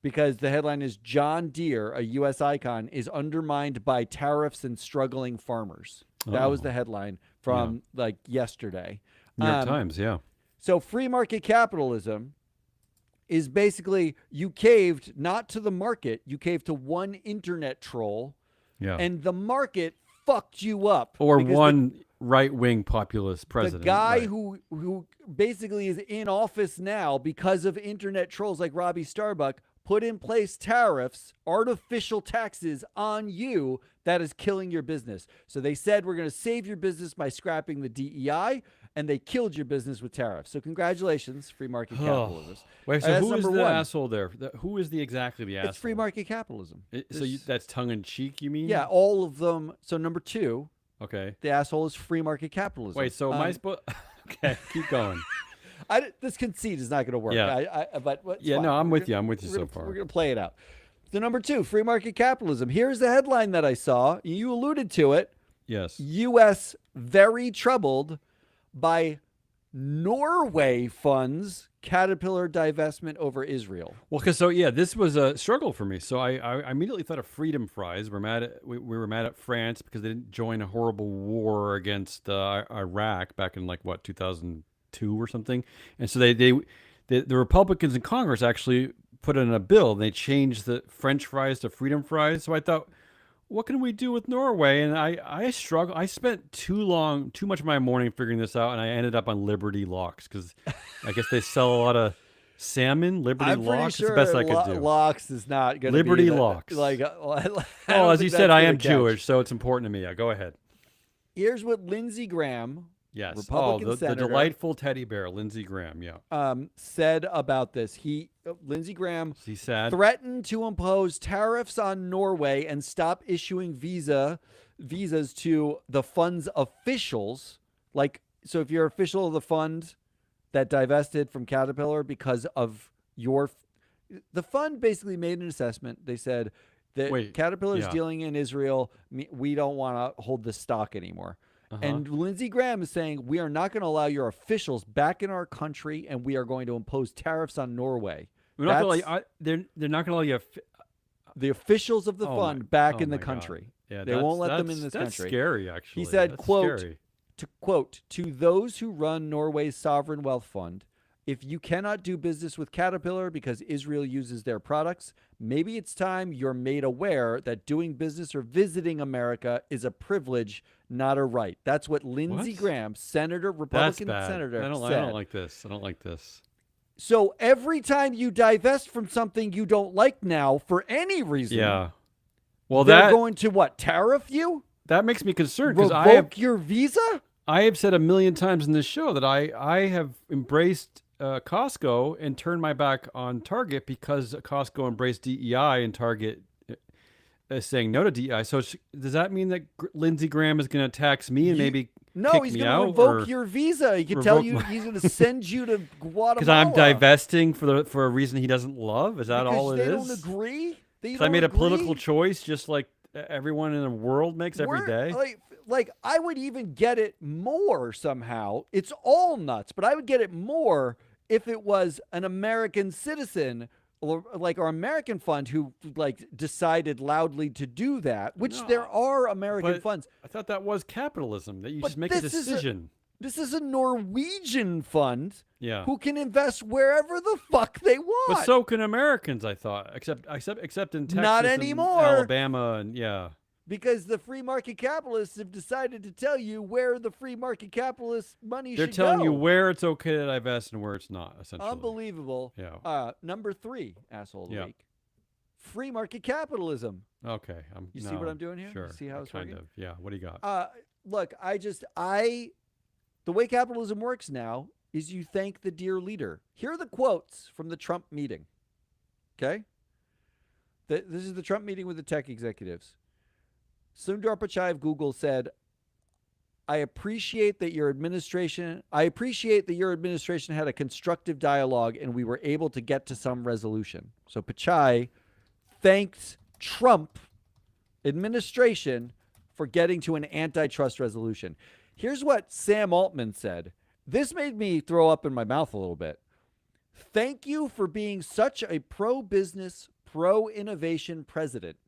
because the headline is John Deere, a U.S. icon, is undermined by tariffs and struggling farmers. That was the headline from yesterday. New York Times, So free market capitalism is basically you caved not to the market, you caved to one internet troll, and the market fucked you up. Or one right-wing populist president. The guy who basically is in office now because of internet trolls like Robbie Starbuck put in place tariffs, artificial taxes on you that is killing your business. So they said, we're going to save your business by scrapping the DEI, and they killed your business with tariffs. So congratulations, free market capitalism. Wait, so who is the asshole there? Who is exactly the asshole? It's free market capitalism. That's tongue-in-cheek, you mean? Yeah, all of them. So number two, okay, the asshole is free market capitalism. Wait, so am I supposed... Okay, keep going. This conceit is not going to work. Yeah. But fine. No, I'm with you. I'm with you so far. We're going to play it out. So number two, free market capitalism. Here's the headline that I saw. You alluded to it. Yes. U.S. very troubled by Norway funds Caterpillar divestment over Israel. Well, this was a struggle for me. So I immediately thought of Freedom Fries. We were mad at France because they didn't join a horrible war against Iraq back in 2002 or something. And so the Republicans in Congress actually put in a bill. And they changed the French fries to Freedom Fries. So I thought, what can we do with Norway? And I struggled. I spent too much of my morning figuring this out, and I ended up on Liberty Locks because I guess they sell a lot of salmon. Liberty Locks sure is the best I could do. Locks is not going to be Liberty Locks. As you said, I am Jewish, so it's important to me. Go ahead. Here's what Lindsey Graham, yes, Republican senator, the delightful teddy bear, Lindsey Graham, said about this. Lindsey Graham threatened to impose tariffs on Norway and stop issuing visas to the fund's officials. So if you're official of the fund that divested from Caterpillar because of the fund basically made an assessment. They said that Caterpillar is dealing in Israel. We don't want to hold this stock anymore. And Lindsey Graham is saying, we are not going to allow your officials back in our country, and we are going to impose tariffs on Norway. They're not going to allow you the officials of the fund back in the country. Yeah, they won't let them in this country. That's scary, actually. He said, quote, to those who run Norway's sovereign wealth fund, if you cannot do business with Caterpillar because Israel uses their products, maybe it's time you're made aware that doing business or visiting America is a privilege, not a right. That's what Lindsey Graham, Republican senator, said. I don't like this. I don't like this. So every time you divest from something you don't like now for any reason, they're going to tariff you? That makes me concerned because revoke your visa? I have said a million times in this show that I have embraced Costco and turned my back on Target because Costco embraced DEI and Target is saying no to DEI. So does that mean that Lindsey Graham is going to tax me and maybe No, he's going to revoke your visa. He can tell you he's going to send you to Guatemala. Because I'm divesting for a reason he doesn't love? Is that all it is? They don't agree? I made a political choice just like everyone in the world makes every day? like I would even get it more somehow. It's all nuts, but I would get it more if it was an American citizen or like our American fund who like decided loudly to do that, which there are American funds. I thought that was capitalism, that you just make a decision. This is a Norwegian fund Yeah. who can invest wherever the fuck they want. But so can Americans, I thought, except in Texas Not and anymore. Alabama and yeah. Because the free market capitalists have decided to tell you where the free market capitalist money They're should telling go. you where it's okay to divest and where it's not, essentially. Unbelievable. Yeah. Number 3, asshole of the Yeah. week. Free market capitalism. Okay. You see what I'm doing here? Sure. You see how it's kind working? of. Yeah. What do you got? Look, the way capitalism works now is you thank the dear leader. Here are the quotes from the Trump meeting. Okay? This is the Trump meeting with the tech executives. Sundar Pichai of Google said, I appreciate that your administration had a constructive dialogue and we were able to get to some resolution. So Pichai thanked Trump administration for getting to an antitrust resolution. Here's what Sam Altman said. This made me throw up in my mouth a little bit. Thank you for being such a pro-business, pro-innovation president.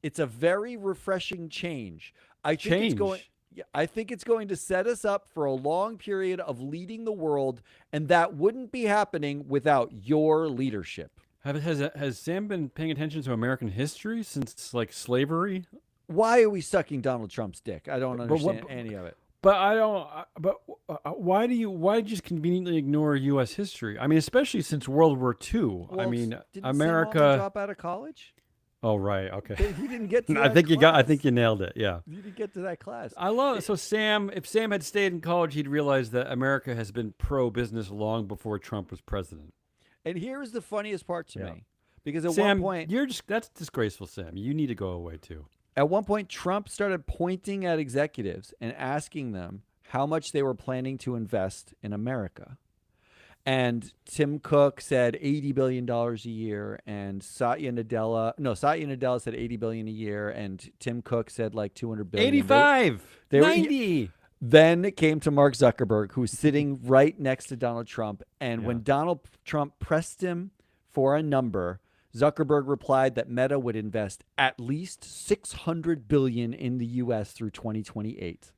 It's a very refreshing change. I think it's going to set us up for a long period of leading the world, and that wouldn't be happening without your leadership. Has Sam been paying attention to American history since like slavery? Why are we sucking Donald Trump's dick? I don't understand any of it. But I don't. But why did you just conveniently ignore U.S. history? I mean, especially since World War II. Well, I mean, didn't America. Sam Altman drop out of college? Oh right, okay. He didn't get to I that think class. I think you nailed it. Yeah. You didn't get to that class. I love it. So if Sam had stayed in college, he'd realize that America has been pro-business long before Trump was president. And here's the funniest part to me, because at Sam, one point, that's disgraceful, Sam. You need to go away too. At one point, Trump started pointing at executives and asking them how much they were planning to invest in America. And Tim Cook said $80 billion a year, and Satya Nadella said $80 billion a year, and Tim Cook said like $200 billion. 85, 90. Then it came to Mark Zuckerberg, who's sitting right next to Donald Trump. And when Donald Trump pressed him for a number, Zuckerberg replied that Meta would invest at least $600 billion in the U.S. through 2028.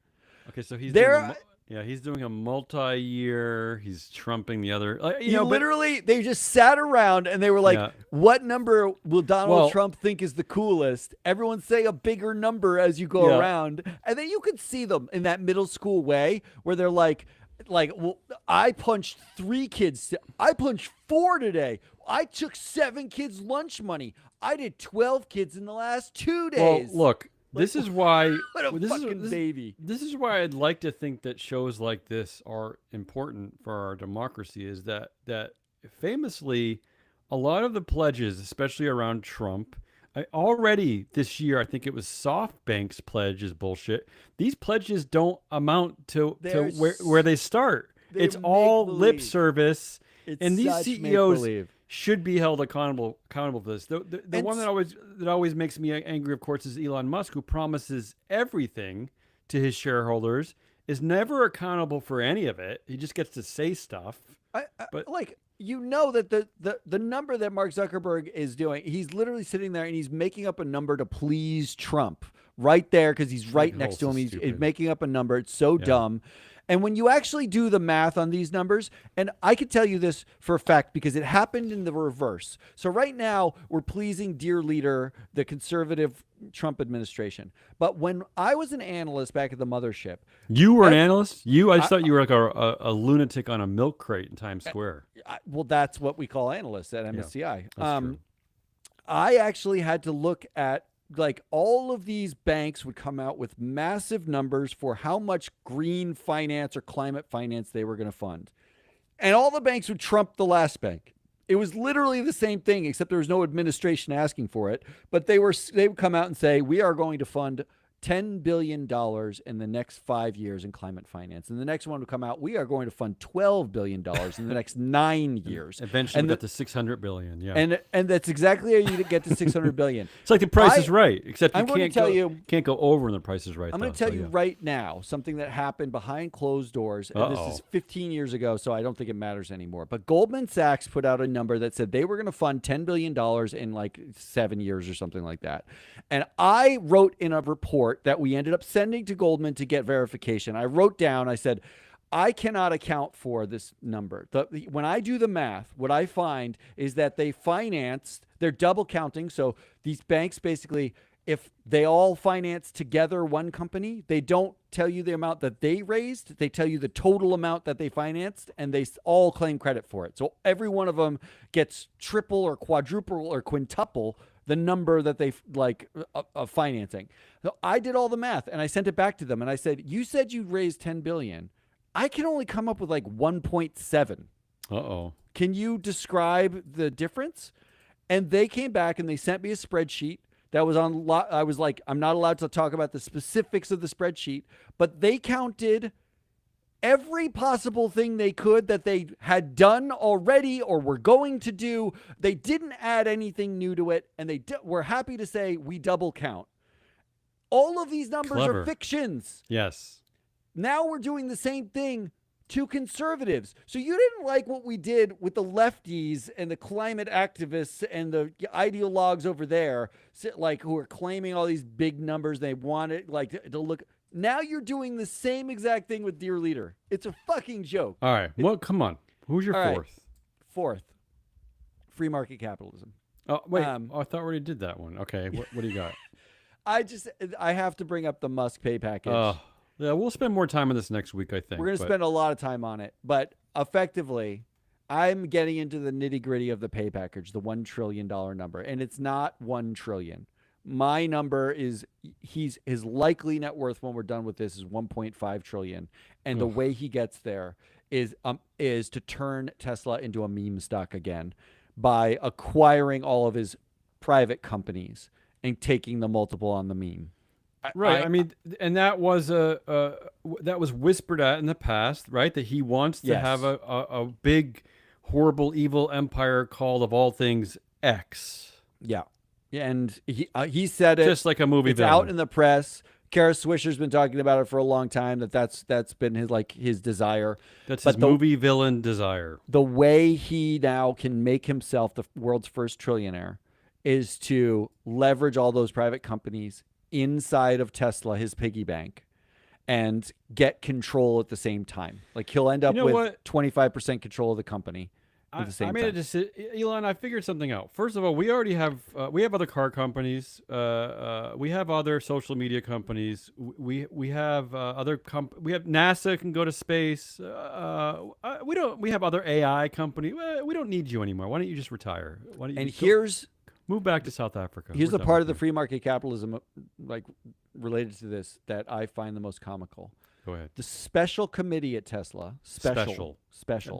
Okay, so he's there. He's doing a multi-year. He's trumping the other. They just sat around and they were like, "What number will Donald Trump think is the coolest?" Everyone say a bigger number as you go around, and then you could see them in that middle school way where they're like, well, I punched 3 kids. I punched 4 today. I took 7 kids' lunch money. I did 12 kids in the last 2 days. Well, look. This is why. What a fucking baby. This is why I'd like to think that shows like this are important for our democracy. Is that famously, a lot of the pledges, especially around Trump, already this year, I think it was SoftBank's pledge is bullshit. These pledges don't amount to where they start. It's all lip service, and these CEOs should be held accountable for this. The one that always makes me angry, of course, is Elon Musk, who promises everything to his shareholders, is never accountable for any of it. He just gets to say stuff. But that the number that Mark Zuckerberg is doing, he's literally sitting there and he's making up a number to please Trump right there because he's right next to him. He's making up a number. It's so dumb. And when you actually do the math on these numbers, and I can tell you this for a fact because it happened in the reverse. So right now we're pleasing dear leader, the conservative Trump administration. But when I was an analyst back at the mothership. You were an analyst? I just thought you were like a lunatic on a milk crate in Times Square. Well, that's what we call analysts at MSCI. That's true. I actually had to look at like all of these banks would come out with massive numbers for how much green finance or climate finance they were going to fund. And all the banks would trump the last bank. It was literally the same thing, except there was no administration asking for it. But they would come out and say, we are going to fund $10 billion in the next 5 years in climate finance. And the next one will come out, we are going to fund $12 billion in the next 9 years. Eventually, we get to $600 billion. Yeah. And that's exactly how you get to $600 billion. It's like The Price is Right, except I'm going to tell you, can't go over in The Price is Right. I'm going to tell you right now something that happened behind closed doors. And this is 15 years ago, so I don't think it matters anymore. But Goldman Sachs put out a number that said they were going to fund $10 billion in like 7 years or something like that. And I wrote in a report that we ended up sending to Goldman to get verification. I wrote down, I said, I cannot account for this number. When I do the math, what I find is that they financed, they're double counting. So these banks basically, if they all finance together one company, they don't tell you the amount that they raised. They tell you the total amount that they financed, and they all claim credit for it. So every one of them gets triple or quadruple or quintuple the number that they of financing. So I did all the math and I sent it back to them and I said, you said you raised 10 billion. I can only come up with like 1.7. Uh-oh. Can you describe the difference? And they came back and they sent me a spreadsheet that was on. I was like, I'm not allowed to talk about the specifics of the spreadsheet, but they counted every possible thing they could that they had done already or were going to do. They didn't add anything new to it, and they were happy to say we double count. All of these numbers are fictions. Yes. Now we're doing the same thing to conservatives. So you didn't like what we did with the lefties and the climate activists and the ideologues over there, like who are claiming all these big numbers. They want it like to look. Now you're doing the same exact thing with Dear Leader. It's a fucking joke. All right. Well, come on. Who's your fourth? Right. Fourth, free market capitalism. Oh, wait. I thought we already did that one. Okay. What do you got? I have to bring up the Musk pay package. Yeah, we'll spend more time on this next week, I think. We're going to spend a lot of time on it. But effectively, I'm getting into the nitty gritty of the pay package, the $1 trillion number. And it's not $1 trillion. My number is his likely net worth when we're done with this is 1.5 trillion. And the way he gets there is to turn Tesla into a meme stock again by acquiring all of his private companies and taking the multiple on the meme. Right. I mean, and that was that was whispered at in the past, right? That he wants to have a big, horrible, evil empire called, of all things, X. Yeah. And he said it just like a movie. It's out in the press. Kara Swisher's been talking about it for a long time. That's been his desire. That's his movie villain desire. The way he now can make himself the world's first trillionaire is to leverage all those private companies inside of Tesla, his piggy bank, and get control at the same time. Like he'll end up with 25% control of the company. I made a decision, Elon. I figured something out. First of all, we already have other car companies. We have other social media companies. We have we have NASA can go to space. We have other AI company. We don't need you anymore. Why don't you just retire? Why don't you move back to South Africa? Here's the part of the free market capitalism, like related to this, that I find the most comical. Go ahead. The special committee at Tesla. Special.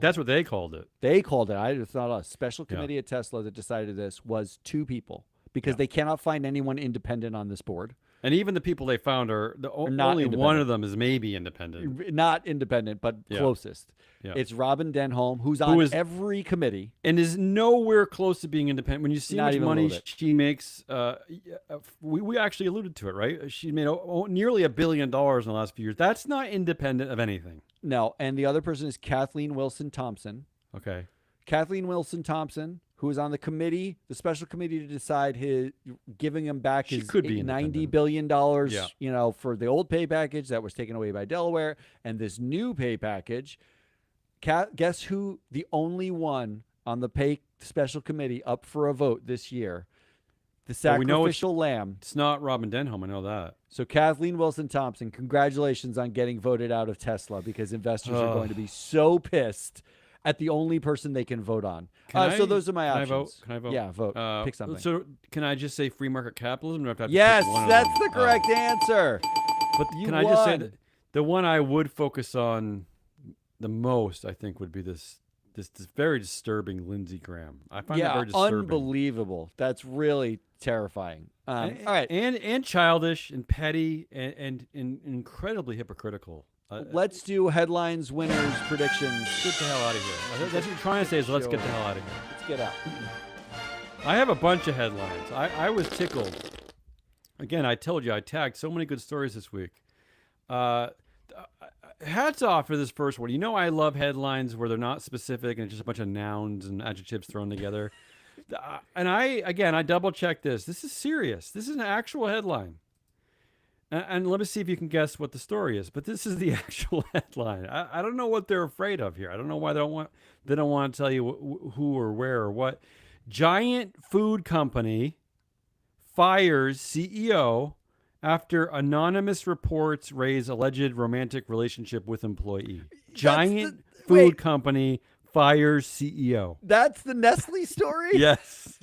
That's what they called it. They called it. It's not us. Special committee at Tesla that decided this was 2 people because they cannot find anyone independent on this board. And even the people they found are only one of them is maybe independent. Not independent, but closest. Yeah. It's Robin Denholm, who's on every committee. And is nowhere close to being independent. When you see how much money she makes, we actually alluded to it, right? She made nearly $1 billion in the last few years. That's not independent of anything. No, and the other person is Kathleen Wilson Thompson. Okay. Kathleen Wilson Thompson, who is on the committee, the special committee to decide giving him back his $90 billion, for the old pay package that was taken away by Delaware, and this new pay package. Guess who the only one on the pay special committee up for a vote this year? The sacrificial lamb. It's not Robin Denholm. I know that. So Kathleen Wilson Thompson, congratulations on getting voted out of Tesla because investors are going to be so pissed at the only person they can vote on. So those are my options. Can I vote? Yeah, vote. Pick something. So can I just say free market capitalism? Or yes, that's the correct answer. But can I just say that the one I would focus on the most, I think, would be this this very disturbing Lindsey Graham. I find that very disturbing. Unbelievable. That's really terrifying. All right, and childish and petty and incredibly hypocritical. Let's do headlines, winners, predictions. Get the hell out of here. That's what you're trying to say is let's get the hell out of here. Let's get out. I have a bunch of headlines. I was tickled. Again, I told you I tagged so many good stories this week. Hats off for this first one. You know I love headlines where they're not specific and it's just a bunch of nouns and adjectives thrown together. And I double-checked this. This is serious. This is an actual headline. And let me see if you can guess what the story is. But this is the actual headline. I don't know what they're afraid of here. I don't know why they don't want to tell you who or where or what. Giant food company fires CEO after anonymous reports raise alleged romantic relationship with employee. Giant food company fires CEO. That's the Nestle story? Yes.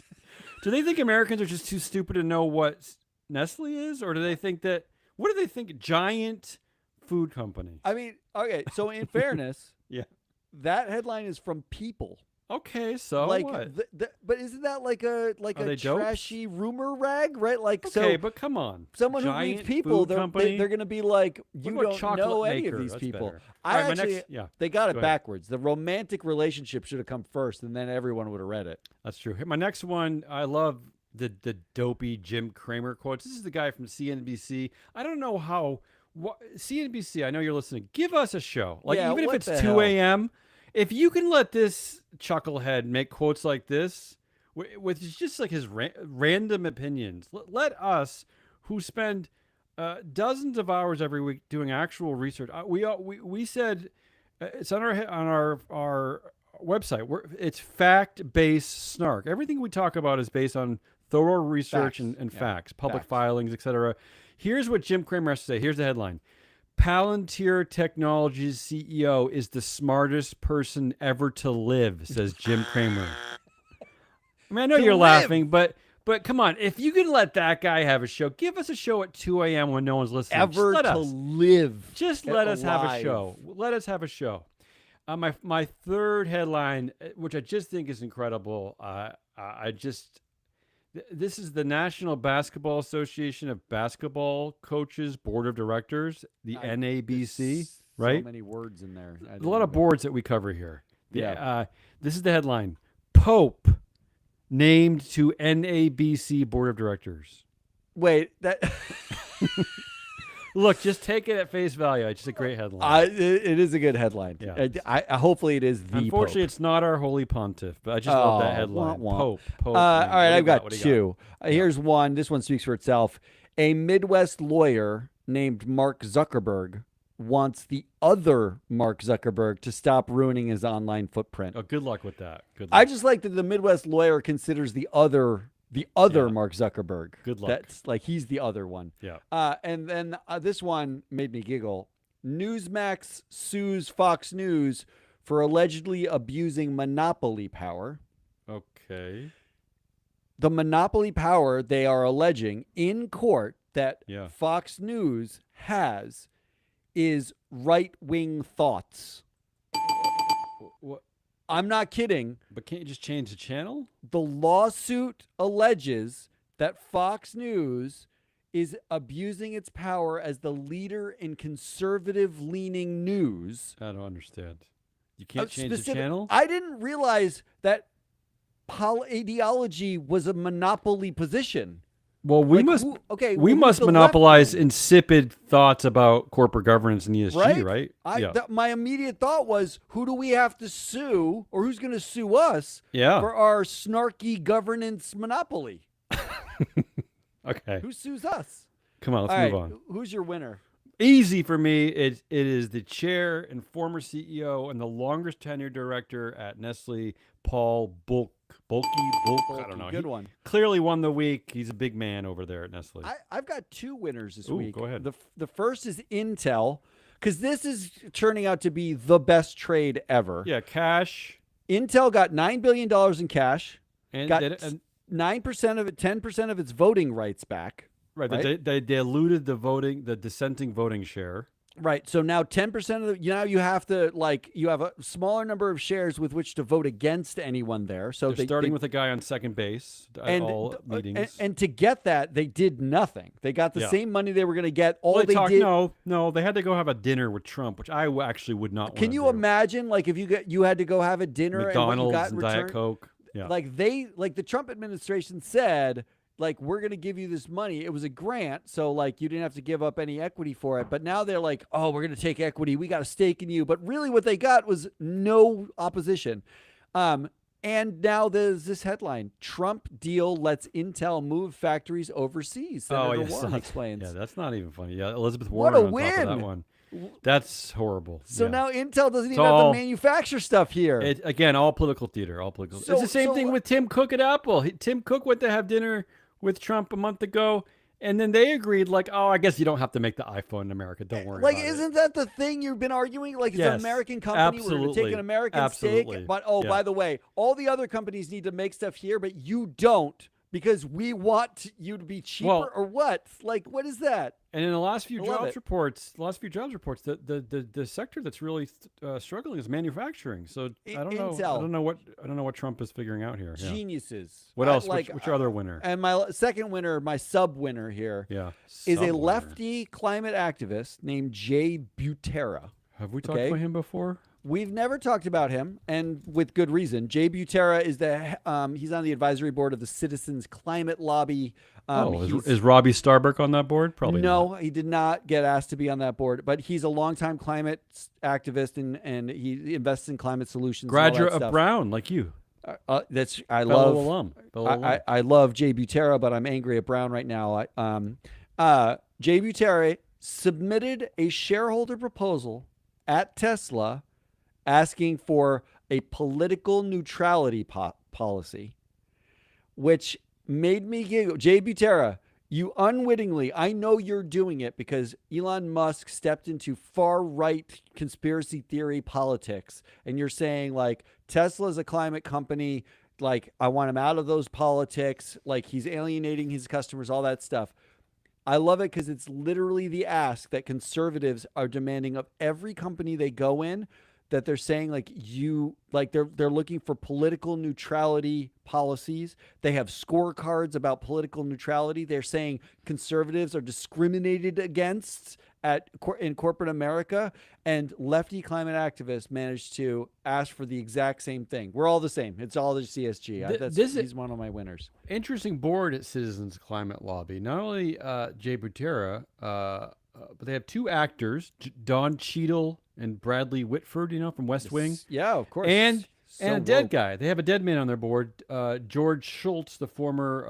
Do they think Americans are just too stupid to know what Nestle is? Or do they think that, what do they think? Giant food company. I mean, okay, so in fairness, yeah, that headline is from People. Okay, so like, what? But isn't that like a trashy rumor rag, right? Like, okay, so but come on, someone who reads People, they're going to be like, you don't know any of these people. They got it backwards. The romantic relationship should have come first, and then everyone would have read it. That's true. My next one, I love the dopey Jim Cramer quotes. This is the guy from CNBC. I don't know how CNBC. I know you're listening. Give us a show, like even if it's 2 a.m. If you can let this chucklehead make quotes like this, with just like his random opinions, let us, who spend dozens of hours every week doing actual research. We said it's on our website. It's fact-based snark. Everything we talk about is based on thorough research and facts, public filings, etc. Here's what Jim Cramer has to say. Here's the headline. Palantir Technologies CEO is the smartest person ever to live, says Jim Cramer. I mean, I know you're laughing, but come on. If you can let that guy have a show, give us a show at 2 a.m. when no one's listening. Live. Just let us have a show. Let us have a show. My third headline, which I just think is incredible. This is the National Basketball Association of Basketball Coaches Board of Directors, the NABC, right? So many words in there. A lot of boards that we cover here. This is the headline. Pope named to NABC Board of Directors. Wait, that... Look, just take it at face value. It's just a great headline. It is a good headline. Yeah. Hopefully it is the Unfortunately, Pope. It's not our holy pontiff, but I just love that headline. Pope. All right, I've got two. Here's one. This one speaks for itself. A Midwest lawyer named Mark Zuckerberg wants the other Mark Zuckerberg to stop ruining his online footprint. Oh, good luck with that. Good luck. I just like that the Midwest lawyer considers the other Mark Zuckerberg. Good luck. That's like he's the other one. Yeah. And then this one made me giggle. Newsmax sues Fox News for allegedly abusing monopoly power. Okay. The monopoly power they are alleging in court that Fox News has is right-wing thoughts. What? I'm not kidding. But can't you just change the channel? The lawsuit alleges that Fox News is abusing its power as the leader in conservative-leaning news. I don't understand. You can't change the channel? I didn't realize that ideology was a monopoly position. Well, we must monopolize insipid thoughts about corporate governance and ESG, right? My immediate thought was, who do we have to sue, or who's going to sue us for our snarky governance monopoly? Okay. Who sues us? Come on, let's move on. Who's your winner? Easy for me. It is the chair and former CEO and the longest tenured director at Nestle, Paul Bulcke. I don't know. Good one. Clearly won the week. He's a big man over there at Nestle. I've got two winners this week. Go ahead. The first is Intel, because this is turning out to be the best trade ever. Yeah, cash. Intel got $9 billion in cash. And got 9% of it, 10% of its voting rights back. Right. They diluted the dissenting voting share. Right. So now 10% of now you have to you have a smaller number of shares with which to vote against anyone there. So they're starting with a guy on second base at all meetings. And to get that, they did nothing. They got the same money they were going to get. All they did. No, they had to go have a dinner with Trump, which I actually would not. Can you imagine, if you had to go have a dinner McDonald's and Diet Coke? Yeah. The Trump administration said, we're going to give you this money. It was a grant, so you didn't have to give up any equity for it. But now they're like, oh, we're going to take equity. We got a stake in you. But really what they got was no opposition. And now there's this headline: Trump deal lets Intel move factories overseas. Senator Warren explains. Yeah, that's not even funny. Yeah, Elizabeth Warren on top of that one. That's horrible. So now Intel doesn't even have to manufacture stuff here. Again, all political theater, all political. It's the same thing with Tim Cook at Apple. Tim Cook went to have dinner with Trump a month ago, and then they agreed, I guess you don't have to make the iPhone in America. Don't worry about it. Isn't that the thing you've been arguing? It's an American company. We're going to take an American stake. But, by the way, all the other companies need to make stuff here, but you don't. Because we want you to be cheaper, or what? What is that? And in the last few jobs reports, the sector that's really struggling is manufacturing. So I don't know what Trump is figuring out here. Geniuses. Yeah. What else? Which other winner? And my second winner, my sub winner here, is a lefty climate activist named Jay Butera. Have we talked about him before? We've never talked about him, and with good reason. Jay Butera is he's on the advisory board of the Citizens Climate Lobby. Is Robbie Starbuck on that board? Probably no. Not. He did not get asked to be on that board, but he's a longtime climate activist, and he invests in climate solutions. Graduate of Brown, like you. I love Jay Butera, but I'm angry at Brown right now. Jay Butera submitted a shareholder proposal at Tesla asking for a political neutrality policy, which made me giggle. Jay Butera, you unwittingly, I know you're doing it because Elon Musk stepped into far-right conspiracy theory politics, and you're saying, Tesla's a climate company, I want him out of those politics, he's alienating his customers, all that stuff. I love it because it's literally the ask that conservatives are demanding of every company they go in, that they're saying they're looking for political neutrality policies. They have scorecards about political neutrality. They're saying conservatives are discriminated against in corporate America, and lefty climate activists managed to ask for the exact same thing. We're all the same. It's all the CSG. He's one of my winners. Interesting board at Citizens Climate Lobby. Not only Jay Butera, but they have two actors, Don Cheadle and Bradley Whitford, from West Wing. Yeah, of course. And a dead guy. They have a dead man on their board, George Shultz, the former,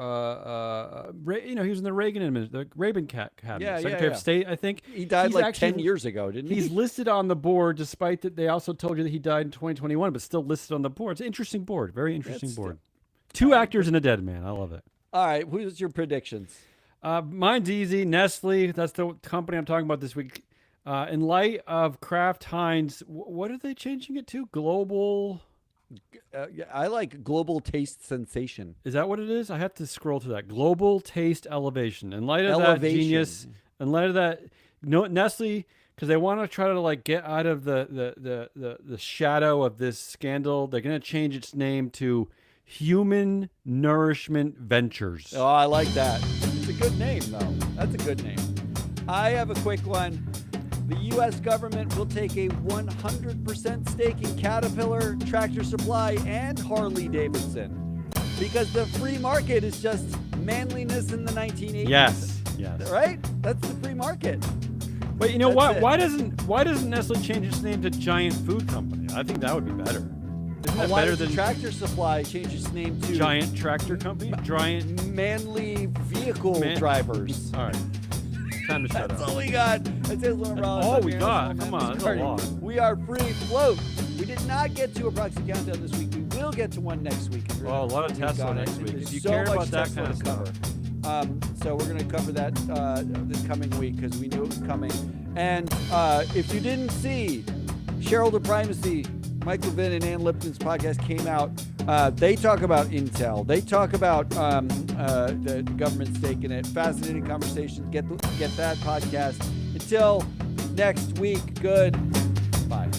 he was in the Reagan administration, the Reagan cabinet, Secretary of State, I think. He died 10 years ago, didn't he? He's listed on the board, despite that they also told you that he died in 2021, but still listed on the board. It's an interesting board, very interesting board. Two actors and a dead man. I love it. All right, who's your predictions? Mine's easy. Nestle, that's the company I'm talking about this week. In light of Kraft Heinz, what are they changing it to? Global... I like global taste sensation. Is that what it is? I have to scroll to that. Global taste elevation. In light of that genius, in light of that, Nestle, because they want to try to get out of the shadow of this scandal, they're going to change its name to Human Nourishment Ventures. Oh, I like that. It's a good name, though. That's a good name. I have a quick one. The U.S. government will take a 100% stake in Caterpillar, Tractor Supply, and Harley-Davidson because the free market is just manliness in the 1980s. Yes. Right? That's the free market. But you know what? Why doesn't Nestle change its name to Giant Food Company? I think that would be better. Isn't that better than Tractor Supply change its name to Giant Tractor Company? Giant Manly Vehicle Drivers. All right. Time to shut up. That's all we got. That's it, Lauren Rollins. All we got. Come on, that's a lot. We are free float. We did not get to a proxy countdown this week. We will get to one next week. Oh, a lot of Tesla next week. If you care about that kind of stuff. So we're going to cover that this coming week because we knew it was coming. And if you didn't see, Shareholder Primacy, Mike Levin and Ann Lipton's podcast came out. They talk about Intel. They talk about the government stake in it. Fascinating conversation. Get that podcast. Until next week. Good. Bye.